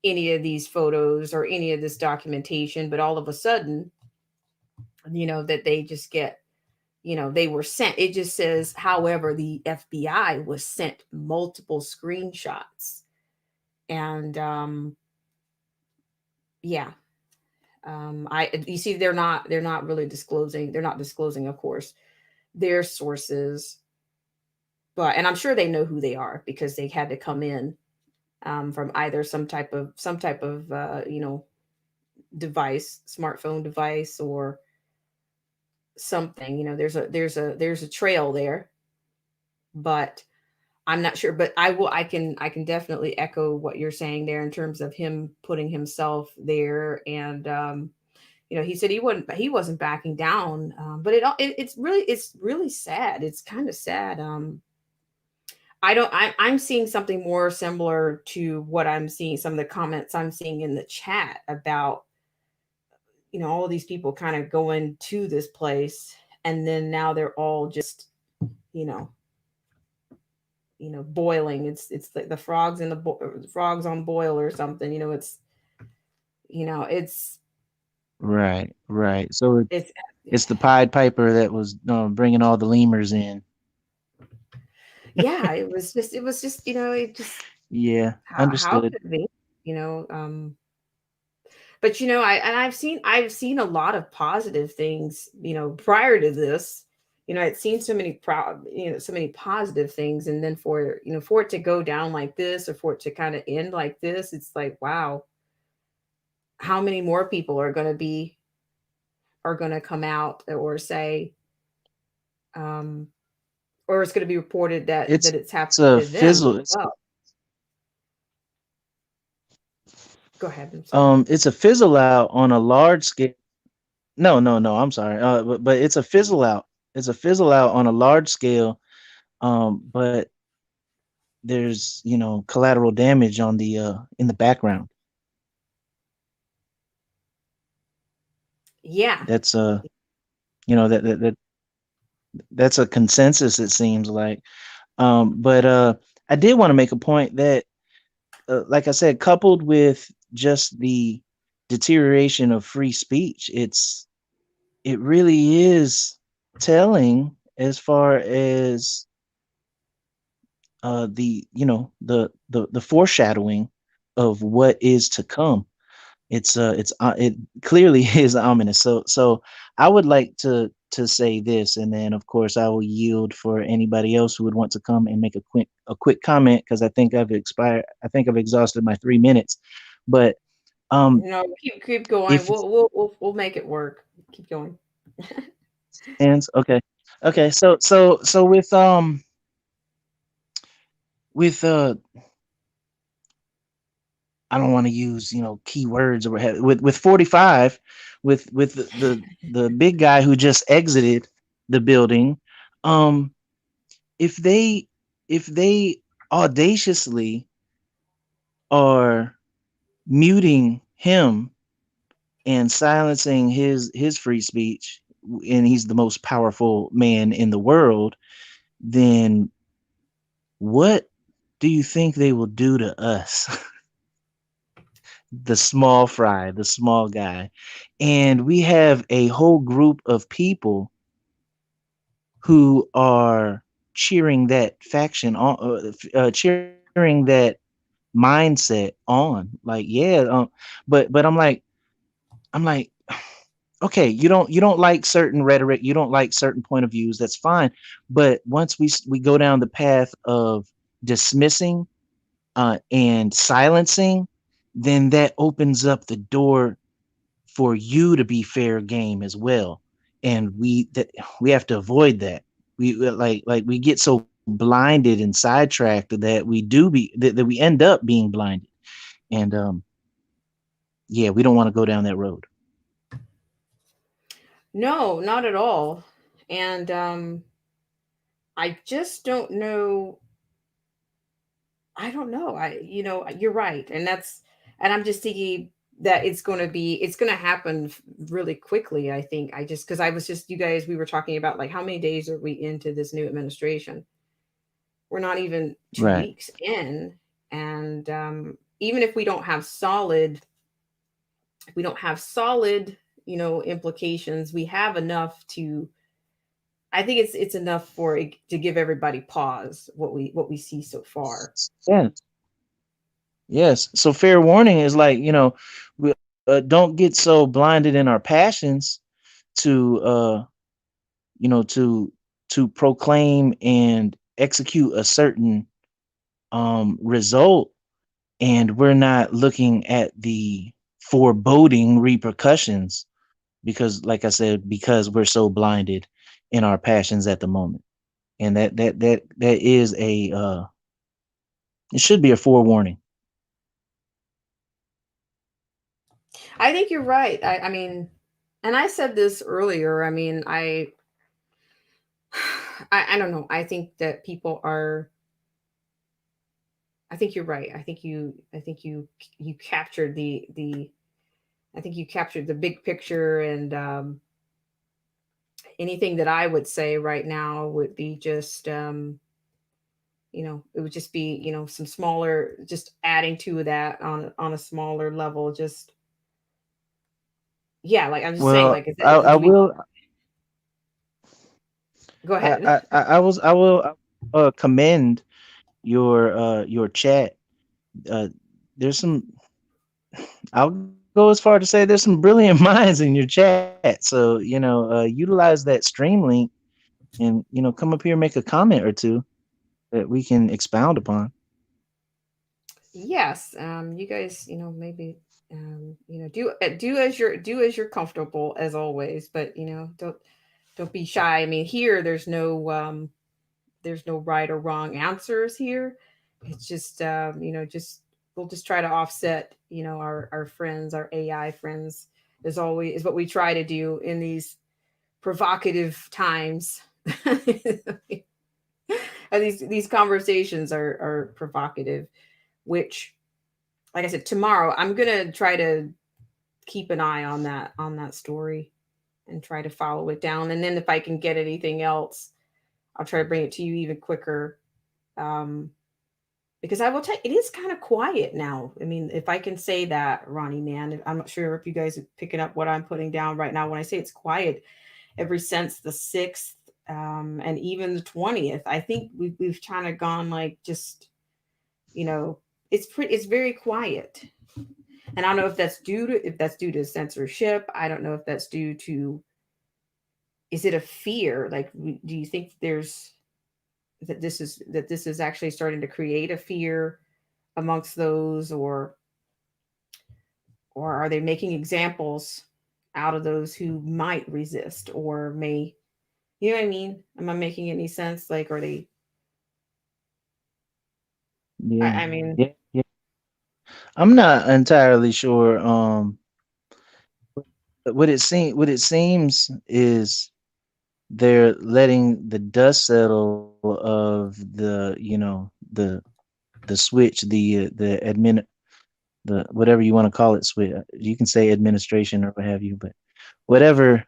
any of these photos or any of this documentation, but all of a sudden, that they just get, they were sent. It just says, however, the FBI was sent multiple screenshots. And yeah, I you see they're not really disclosing, of course, their sources, but and I'm sure they know who they are because they had to come in from either some type of device, smartphone device, or something. There's a trail there, but I'm not sure. But I can definitely echo what you're saying there in terms of him putting himself there. And he said he wasn't backing down. But it's really sad. It's kind of sad. I'm seeing something more similar to what I'm seeing, some of the comments I'm seeing in the chat about, all of these people kind of going to this place, and then now they're all just, you know, boiling. It's like the frogs in the frogs on boil or something. It's Right. So it's it's the Pied Piper that was bringing all the lemurs in. yeah, it was just, it just, Yeah, how understood. could it be, you know, but I've seen a lot of positive things, prior to this. I'd seen so many positive things, and then for it to go down like this, or for it to kind of end like this, it's like, wow, how many more people are going to come out or say, um or it's going to be reported that It's it's it's happening a to them as fizzle. well. Go ahead, I'm sorry. It's a fizzle out on a large scale. No. I'm sorry. But it's a fizzle out. It's a fizzle out on a large scale. But there's collateral damage on the in the background. Yeah. That's that's a consensus, it seems like. But I did want to make a point that, like I said, coupled with just the deterioration of free speech, it really is telling as far as the the foreshadowing of what is to come. It clearly is ominous. So I would like to say this, and then of course I will yield for anybody else who would want to come and make a quick comment, because I think I've exhausted my 3 minutes. But No, keep going. if We'll make it work. Keep going. hands, okay, okay. So with I don't want to use keywords or what have, with 45, with the big guy who just exited the building. um if they audaciously are muting him and silencing his free speech, and he's the most powerful man in the world, then what do you think they will do to us? The small fry, the small guy. And we have a whole group of people who are cheering that faction on, cheering that mindset on. Like, yeah, but I'm like, okay, you don't like certain rhetoric, you don't like certain point of views, that's fine. But once we go down the path of dismissing and silencing, then that opens up the door for you to be fair game as well. And we have to avoid that. We we get so blinded and sidetracked that that we end up being blinded. And yeah, we don't want to go down that road. No, not at all. And I just don't know. I don't know. You're right. And I'm just thinking that it's going to happen really quickly. I think because I was just, you guys, we were talking about like how many days are we into this new administration? We're not even two Right. weeks in. And even if we don't have solid, implications, we have enough to, I think it's enough for it to give everybody pause what we see so far. Yeah. Yes. So fair warning is like, we don't get so blinded in our passions to to proclaim and execute a certain result, and we're not looking at the foreboding repercussions, because like I said, because we're so blinded in our passions at the moment. And that is a it should be a forewarning. I think you're right. I mean, and I said this earlier. I mean, I don't know. I think that people are. I think you're right. I think you captured the. I think you captured the big picture, and anything that I would say right now would be just it would just be some smaller, just adding to that on a smaller level. Just yeah, like I'm just saying, Well, like is that I do we will go ahead? I will commend your chat. Uh, there's some, I'll go as far to say there's some brilliant minds in your chat. So, utilize that stream link and, come up here and make a comment or two that we can expound upon. Yes, you guys, maybe, do as you're comfortable as always, but don't be shy. I mean, here there's no right or wrong answers here. It's just just we'll just try to offset our friends, our AI friends, as always is what we try to do in these provocative times. these conversations are provocative, which, like I said, tomorrow I'm gonna try to keep an eye on that story and try to follow it down. And then if I can get anything else, I'll try to bring it to you even quicker. Um, because I will tell you, it is kind of quiet now. I mean, if I can say that, Ronnie, man, I'm not sure if you guys are picking up what I'm putting down right now. When I say it's quiet, ever since the 6th, and even the 20th, I think we've kind of gone like just, you know, it's very quiet. And I don't know if that's due to censorship. I don't know if that's due to, is it a fear? Like, do you think there's that this is actually starting to create a fear amongst those, or are they making examples out of those who might resist or may, you know what I mean? Am I making any sense? Like, are they, Yeah, I mean, yeah, yeah. I'm not entirely sure. What it seems is they're letting the dust settle of the, the switch, the admin, the whatever you want to call it, switch. You can say administration or what have you, but whatever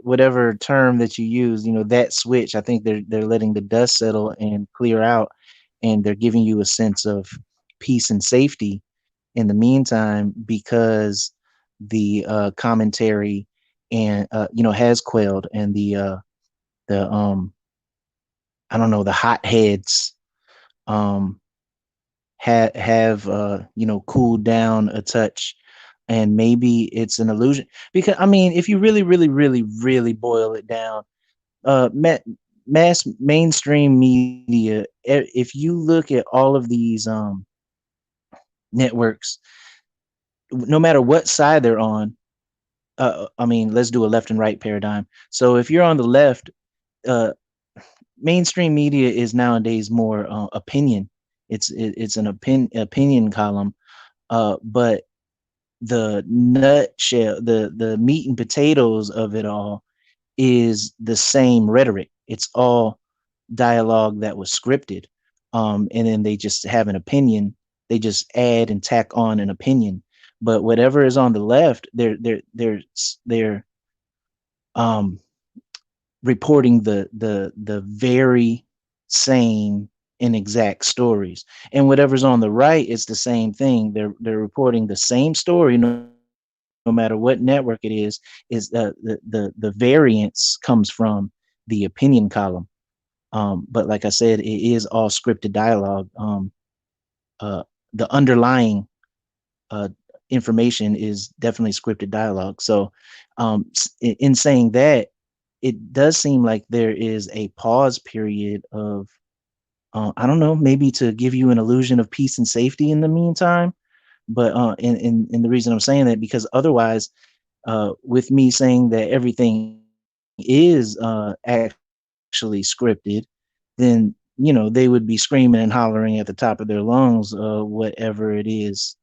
whatever term that you use, that switch, I think they're letting the dust settle and clear out, and they're giving you a sense of peace and safety in the meantime, because the commentary and has quelled, and the I don't know, the hotheads um have cooled down a touch, and maybe it's an illusion, because I mean, if you really really really really boil it down, mass mainstream media, if you look at all of these networks, no matter what side they're on, I mean, let's do a left and right paradigm. So if you're on the left, uh mainstream media is nowadays more opinion. It's an opinion column, but the nutshell, the meat and potatoes of it all is the same rhetoric. It's all dialogue that was scripted, and then they just have an opinion. They just add and tack on an opinion. But whatever is on the left, they're um, reporting the very same and exact stories. And whatever's on the right, it's the same thing. They're reporting the same story, no matter what network it is the variance comes from the opinion column. But like I said, it is all scripted dialogue. Uh, the underlying uh, information is definitely scripted dialogue. So, in saying that, it does seem like there is a pause period of, I don't know, maybe to give you an illusion of peace and safety in the meantime. But and the reason I'm saying that, because otherwise, with me saying that everything is actually scripted, then they would be screaming and hollering at the top of their lungs, whatever it is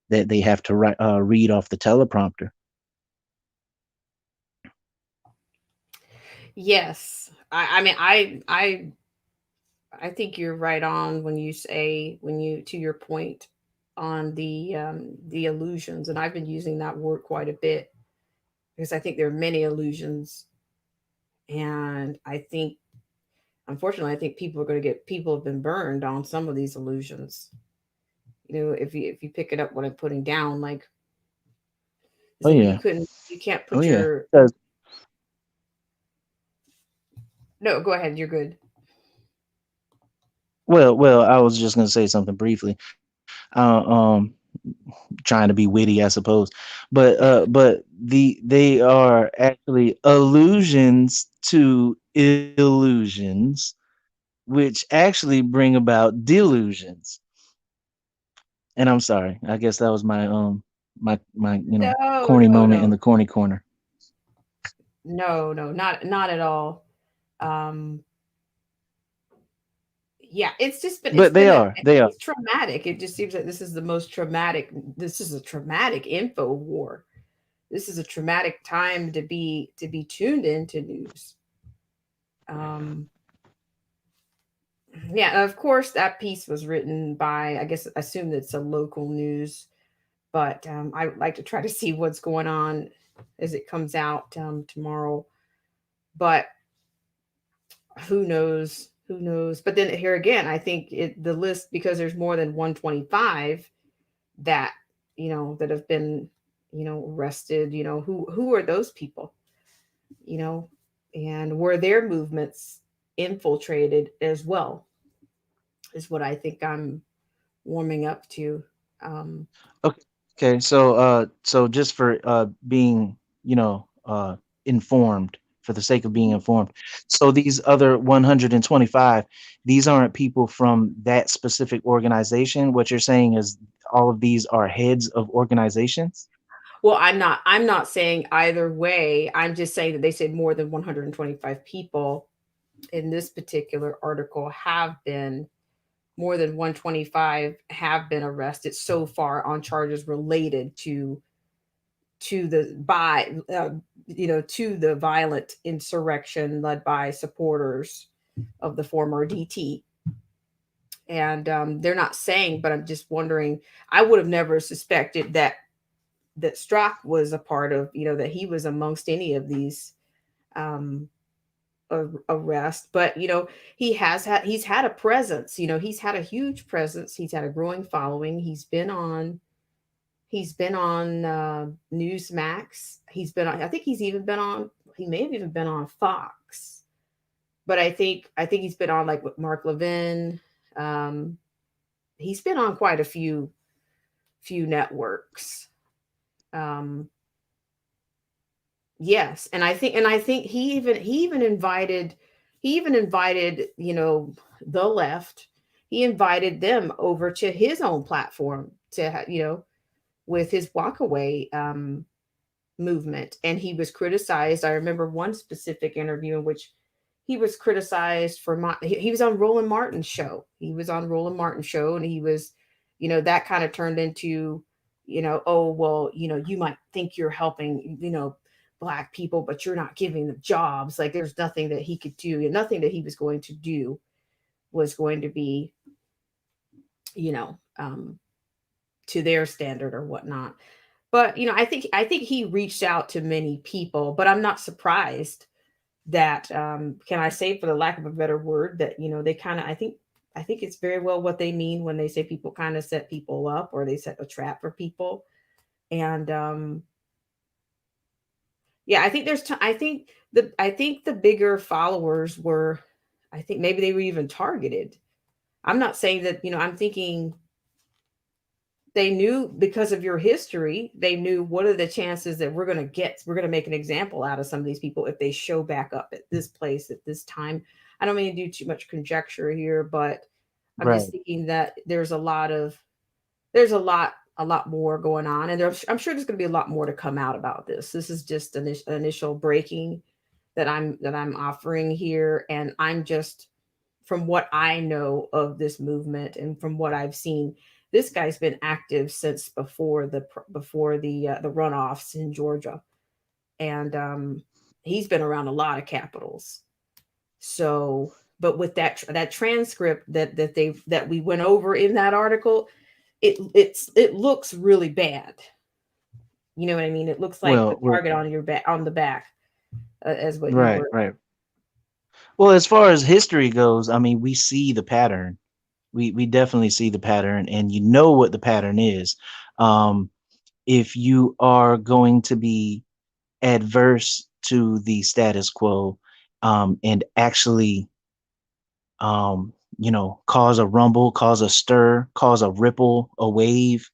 that they have to read off the teleprompter. yes. I mean, I think you're right on when you say, when you, to your point on the illusions, and I've been using that word quite a bit because I think there are many illusions, and I think, unfortunately, I think people have been burned on some of these illusions. You know, if you pick it up what I'm putting down, like, Oh so yeah, you can't oh put yeah. your, 'Cause- no, go ahead, you're good. well, I was just gonna say something briefly. Uh, um, Trying to be witty, I suppose, but they are actually allusions to illusions, which actually bring about delusions. And I'm sorry, I guess that was my my No, corny no, moment in no, the corny corner. no, no, not at all. Um, yeah, it's But been they are. it's traumatic. It just seems like this is the most traumatic. This is a traumatic info war. This is a traumatic time to be tuned into news. Um, Yeah, of course, that piece was written by, I guess, assume it's a local news, but I would like to try to see what's going on as it comes out tomorrow. But who knows? Who knows? But then here again, I think the list, because there's more than 125 that that have been arrested. Who are those people? You know, and were their movements infiltrated as well? Is what I think I'm warming up to. Um, Okay. Okay. So just for being, you know, informed, for the sake of being informed. So these other 125, these aren't people from that specific organization. What you're saying is all of these are heads of organizations? well, I'm not saying either way. I'm just saying that they said more than 125 people in this particular article have been more than 125 have been arrested so far on charges related to the by to the violent insurrection led by supporters of the former DT. And they're not saying, but I'm just wondering. I would have never suspected that Strzok was a part of, that he was amongst any of these um, arrests. But he's had a presence. He's had a huge presence. He's had a growing following. He's been on Newsmax. He's been on. I think he's even been on. He may have even been on Fox. But I think he's been on like with Mark Levin. Um, he's been on quite a few networks. Um, yes, and I think he even invited the left. He invited them over to his own platform with his walkaway movement, and he was criticized. I remember one specific interview in which he was criticized for he was on Roland Martin's show. He was on Roland Martin's show, and he was, that kind of turned into, oh well, you might think you're helping, black people, but you're not giving them jobs. Like there's nothing that he could do, and nothing that he was going to do was going to be, you know, um, to their standard or whatnot. But I think he reached out to many people, but I'm not surprised that can I say, for the lack of a better word, that they kind of I think it's very well what they mean when they say people kind of set people up, or they set a trap for people. And yeah, I think I think the bigger followers were, I think maybe they were even targeted. I'm not saying that, I'm thinking they knew, because of your history, they knew what are the chances that we're going to make an example out of some of these people if they show back up at this place at this time. I don't mean to do too much conjecture here, but I'm just Right. thinking that there's a lot more going on, and I'm sure there's going to be a lot more to come out about this. This is just initial breaking that I'm offering here, and I'm just, from what I know of this movement and from what I've seen, this guy's been active since before the runoffs in Georgia, and he's been around a lot of capitals. So, but with that transcript that we went over in that article, it looks really bad. You know what I mean? It looks like the Well, well, target on your back, on the back, as what you right, were. right. Well, as far as history goes, I mean, we see the pattern. We definitely see the pattern, and you know what the pattern is. Um, if you are going to be adverse to the status quo, and actually, cause a rumble, cause a stir, cause a ripple, a wave,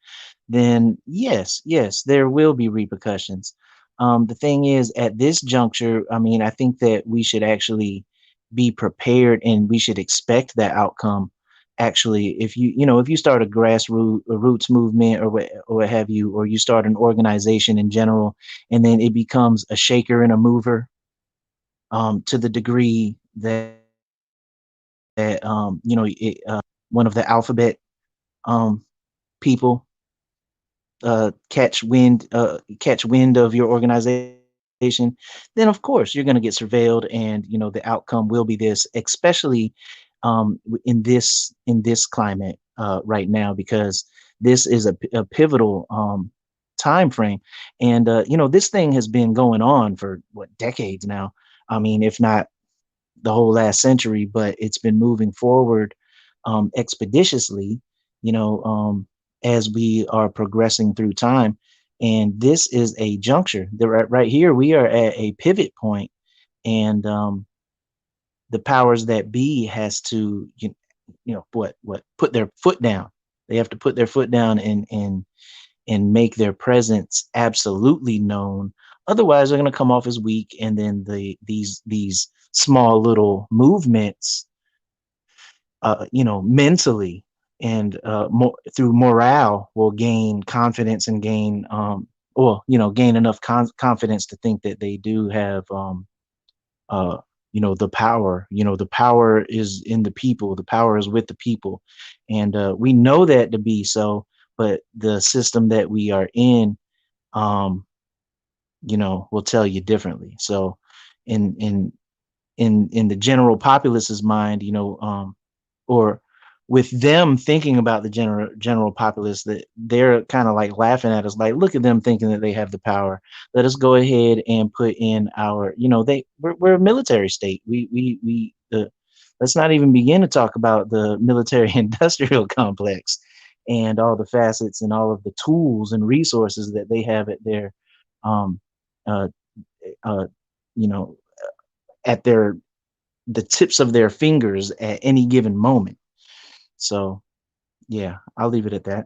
then yes, yes, there will be repercussions. The thing is, at this juncture, I mean, I think that we should actually be prepared, and we should expect that outcome. Actually, if you start a grassroots a roots movement, or what have you, or you start an organization in general, and then it becomes a shaker and a mover, to the degree that one of the alphabet um, people catch wind of your organization, then of course you're going to get surveilled, and the outcome will be this, especially in this climate right now, because this is a pivotal time frame. And this thing has been going on for what, decades now. I mean, if not the whole last century, but it's been moving forward expeditiously, as we are progressing through time. And this is a juncture. Right here, we are at a pivot point, and the powers that be has to, put their foot down. They have to put their foot down and make their presence absolutely known. Otherwise, they're going to come off as weak, and then these small little movements, mentally and through morale, will gain confidence and gain, gain enough confidence to think that they do have, uh, the power. The power is in the people. The power is with the people, and we know that to be so. But the system that we are in, um, will tell you differently. So, in the general populace's mind, or with them thinking about the general populace, that they're kind of like laughing at us, like, look at them thinking that they have the power. Let us go ahead and put in our, we're a military state. Let's not even begin to talk about the military industrial complex and all the facets and all of the tools and resources that they have at their, um, uh, uh, you know, at the tips of their fingers at any given moment. So, yeah, I'll leave it at that.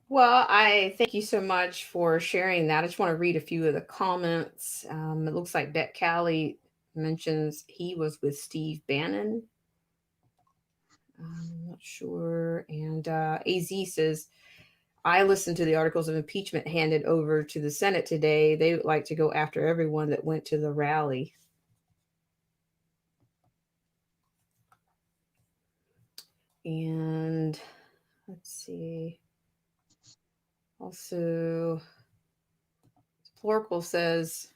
Well, I thank you so much for sharing that. I just want to read a few of the comments. It looks like Bet Callie mentions he was with Steve Bannon. I'm not sure. And AZ says, I listened to the articles of impeachment handed over to the Senate today. They would like to go after everyone that went to the rally. And let's see. Also, Plorkel says,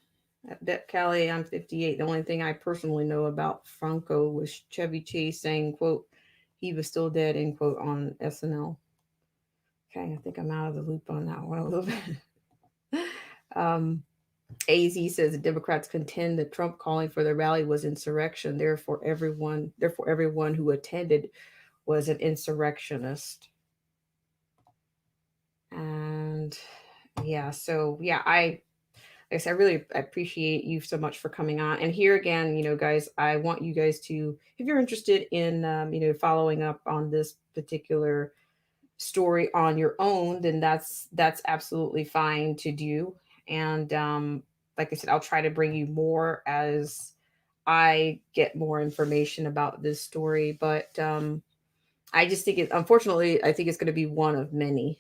at Bet Cali, I'm 58. The only thing I personally know about Franco was Chevy Chase saying, quote, he was still dead, end quote, on SNL. Okay, I think I'm out of the loop on that one a little bit. AZ says the Democrats contend that Trump calling for the rally was insurrection. Therefore everyone who attended was an insurrectionist. And yeah, so yeah, like I said, I really appreciate you so much for coming on. And here again, guys, I want you guys to, if you're interested in, following up on this particular story on your own, then that's absolutely fine to do. And like I said, I'll try to bring you more as I get more information about this story. But I just think unfortunately, I think it's going to be one of many.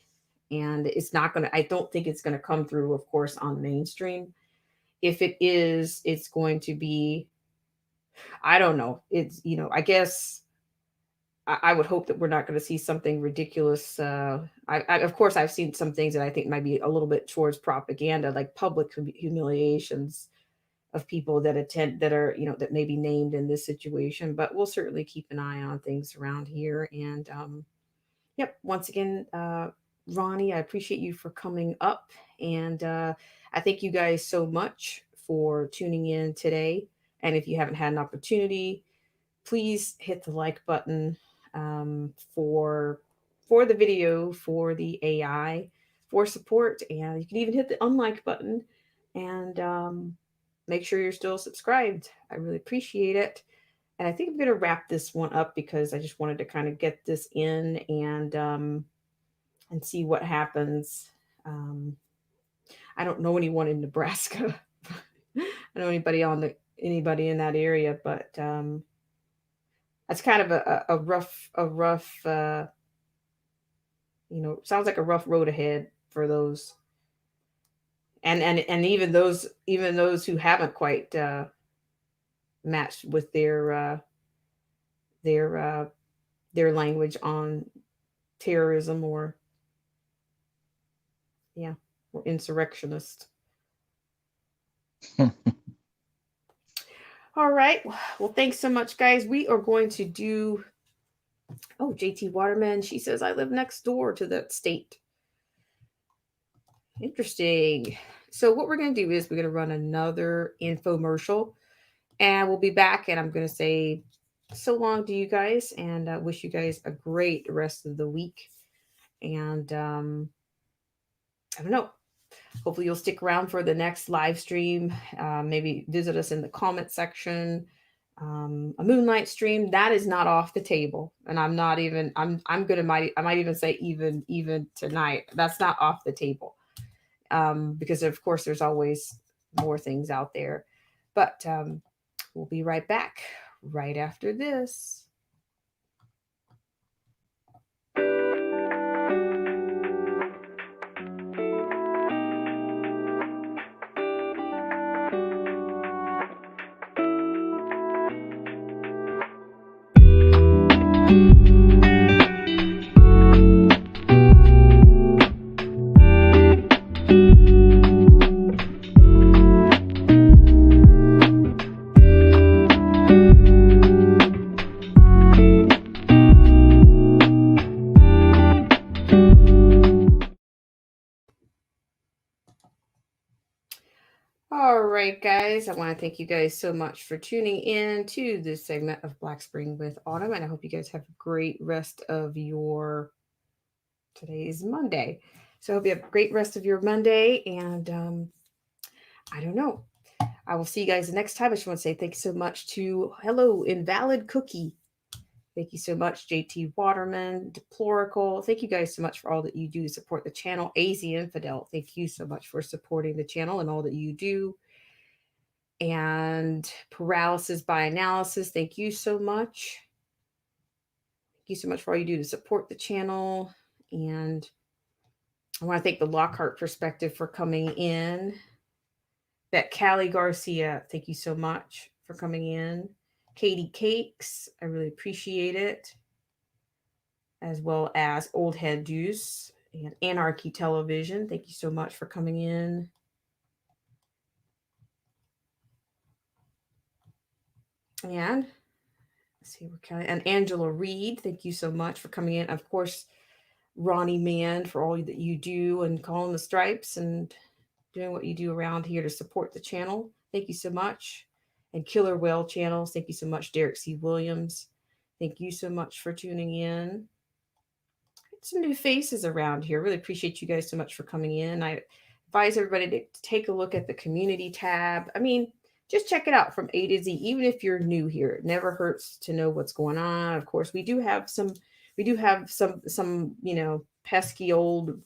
And it's not going to, I don't think it's going to come through, of course, on mainstream. If it is, it's going to be, I don't know. It's, I guess I would hope that we're not going to see something ridiculous. Of course, I've seen some things that I think might be a little bit towards propaganda, like public humiliations of people that attend, that are, that may be named in this situation. But we'll certainly keep an eye on things around here. And yep, once again, Ronnie, I appreciate you for coming up. And I thank you guys so much for tuning in today. And if you haven't had an opportunity, please hit the like button for the video, for the AI, for support, and you can even hit the unlike button and make sure you're still subscribed. I really appreciate it. And I think I'm going to wrap this one up because I just wanted to kind of get this in and see what happens. Um, I don't know anyone in Nebraska. I don't know anybody in that area, but that's kind of a rough sounds like a rough road ahead for those, and even those who haven't quite matched with their uh their language on terrorism, or yeah, or insurrectionist. All right. Well, thanks so much, guys. We are going to do. Oh, JT Waterman. She says, I live next door to that state. Interesting. So, what we're going to do is we're going to run another infomercial and we'll be back. And I'm going to say so long to you guys and wish you guys a great rest of the week. And I don't know. Hopefully, you'll stick around for the next live stream. Maybe visit us in the comment section. A moonlight stream that is not off the table, and I'm not even. I might even say even tonight. That's not off the table, because of course there's always more things out there. But we'll be right back right after this. All right, guys. I want to thank you guys so much for tuning in to this segment of Black Spring with Autumn. And I hope you guys have a great rest of your. Today is Monday. So I hope you have a great rest of your Monday. And I don't know. I will see you guys the next time. I just want to say thank you so much to Hello Invalid Cookie. Thank you so much, JT Waterman, Deplorical. Thank you guys so much for all that you do to support the channel. AZ Infidel, thank you so much for supporting the channel and all that you do. And Paralysis by Analysis, thank you so much. Thank you so much for all you do to support the channel. And I want to thank the Lockhart Perspective for coming in. That Callie Garcia, thank you so much for coming in. Katie Cakes, I really appreciate it. As well as Old Head Deuce and Anarchy Television, thank you so much for coming in. And let's see, and Angela Reed, thank you so much for coming in. Of course, Ronnie Mann for all that you do and calling the stripes and doing what you do around here to support the channel. Thank you so much. And Killer Whale Channels, thank you so much. Derek C. Williams, thank you so much for tuning in. Some new faces around here. Really appreciate you guys so much for coming in. I advise everybody to take a look at the community tab. I mean, just check it out from A to Z, even if you're new here. It never hurts to know what's going on. Of course, we do have some, pesky old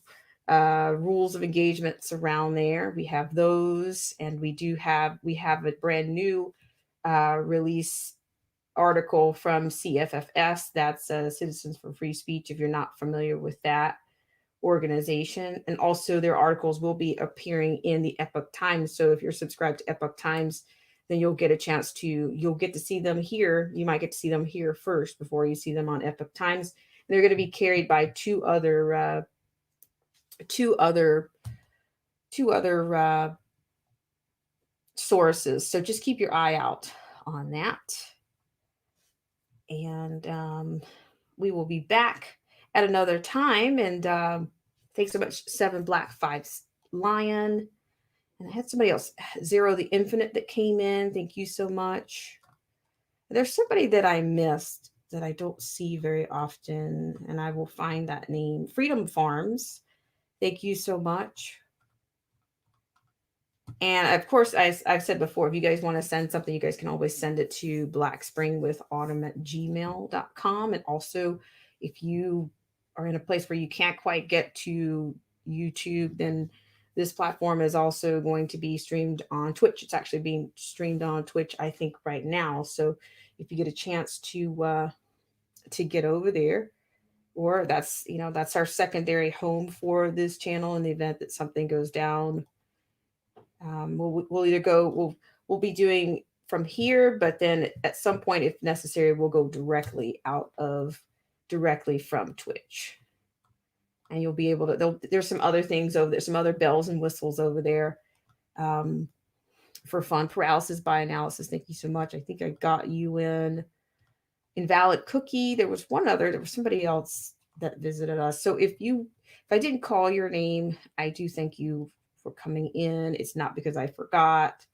rules of engagements around there. We have those, and we have a brand new release article from CFFS. That's Citizens for Free Speech, if you're not familiar with that organization. And also their articles will be appearing in the Epoch Times. So if you're subscribed to Epoch Times, then you'll get to see them here. You might get to see them here first before you see them on Epoch Times. And they're going to be carried by two other sources. So just keep your eye out on that. And we will be back at another time. And thanks so much, 7 Black 5 Lion. And I had somebody else, Zero the Infinite, that came in. Thank you so much. There's somebody that I missed that I don't see very often, and I will find that name. Freedom Farms. Thank you so much. And of course, I've said before, if you guys want to send something, you guys can always send it to blackspringwithautumn@gmail.com. And also, if you are in a place where you can't quite get to YouTube, then this platform is also going to be streamed on Twitch. It's actually being streamed on Twitch, I think, right now. So if you get a chance to get over there, or that's our secondary home for this channel in the event that something goes down. We'll either go, we'll be doing from here, but then at some point, if necessary, we'll go directly from Twitch. And you'll be able to, there's some other things over there, some other bells and whistles over there for fun. Paralysis by analysis. Thank you so much. I think I got you in. Invalid Cookie. There was somebody else that visited us. So if I didn't call your name, I do thank you for coming in. It's not because I forgot,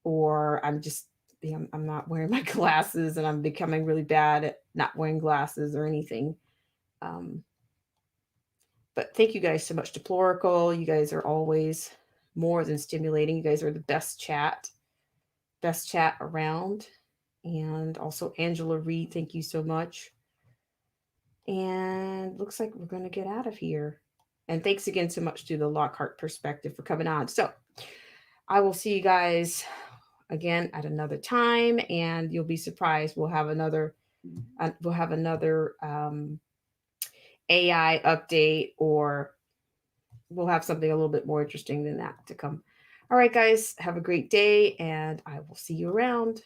or I'm not wearing my glasses and I'm becoming really bad at not wearing glasses or anything. But thank you guys so much. Deplorical. You guys are always more than stimulating. You guys are the best chat around. And also Angela Reed, thank you so much. And looks like we're going to get out of here. And thanks again so much to the Lockhart Perspective for coming on. So I will see you guys again at another time, and you'll be surprised. We'll have another AI update, or we'll have something a little bit more interesting than that to come. All right, guys, have a great day, and I will see you around.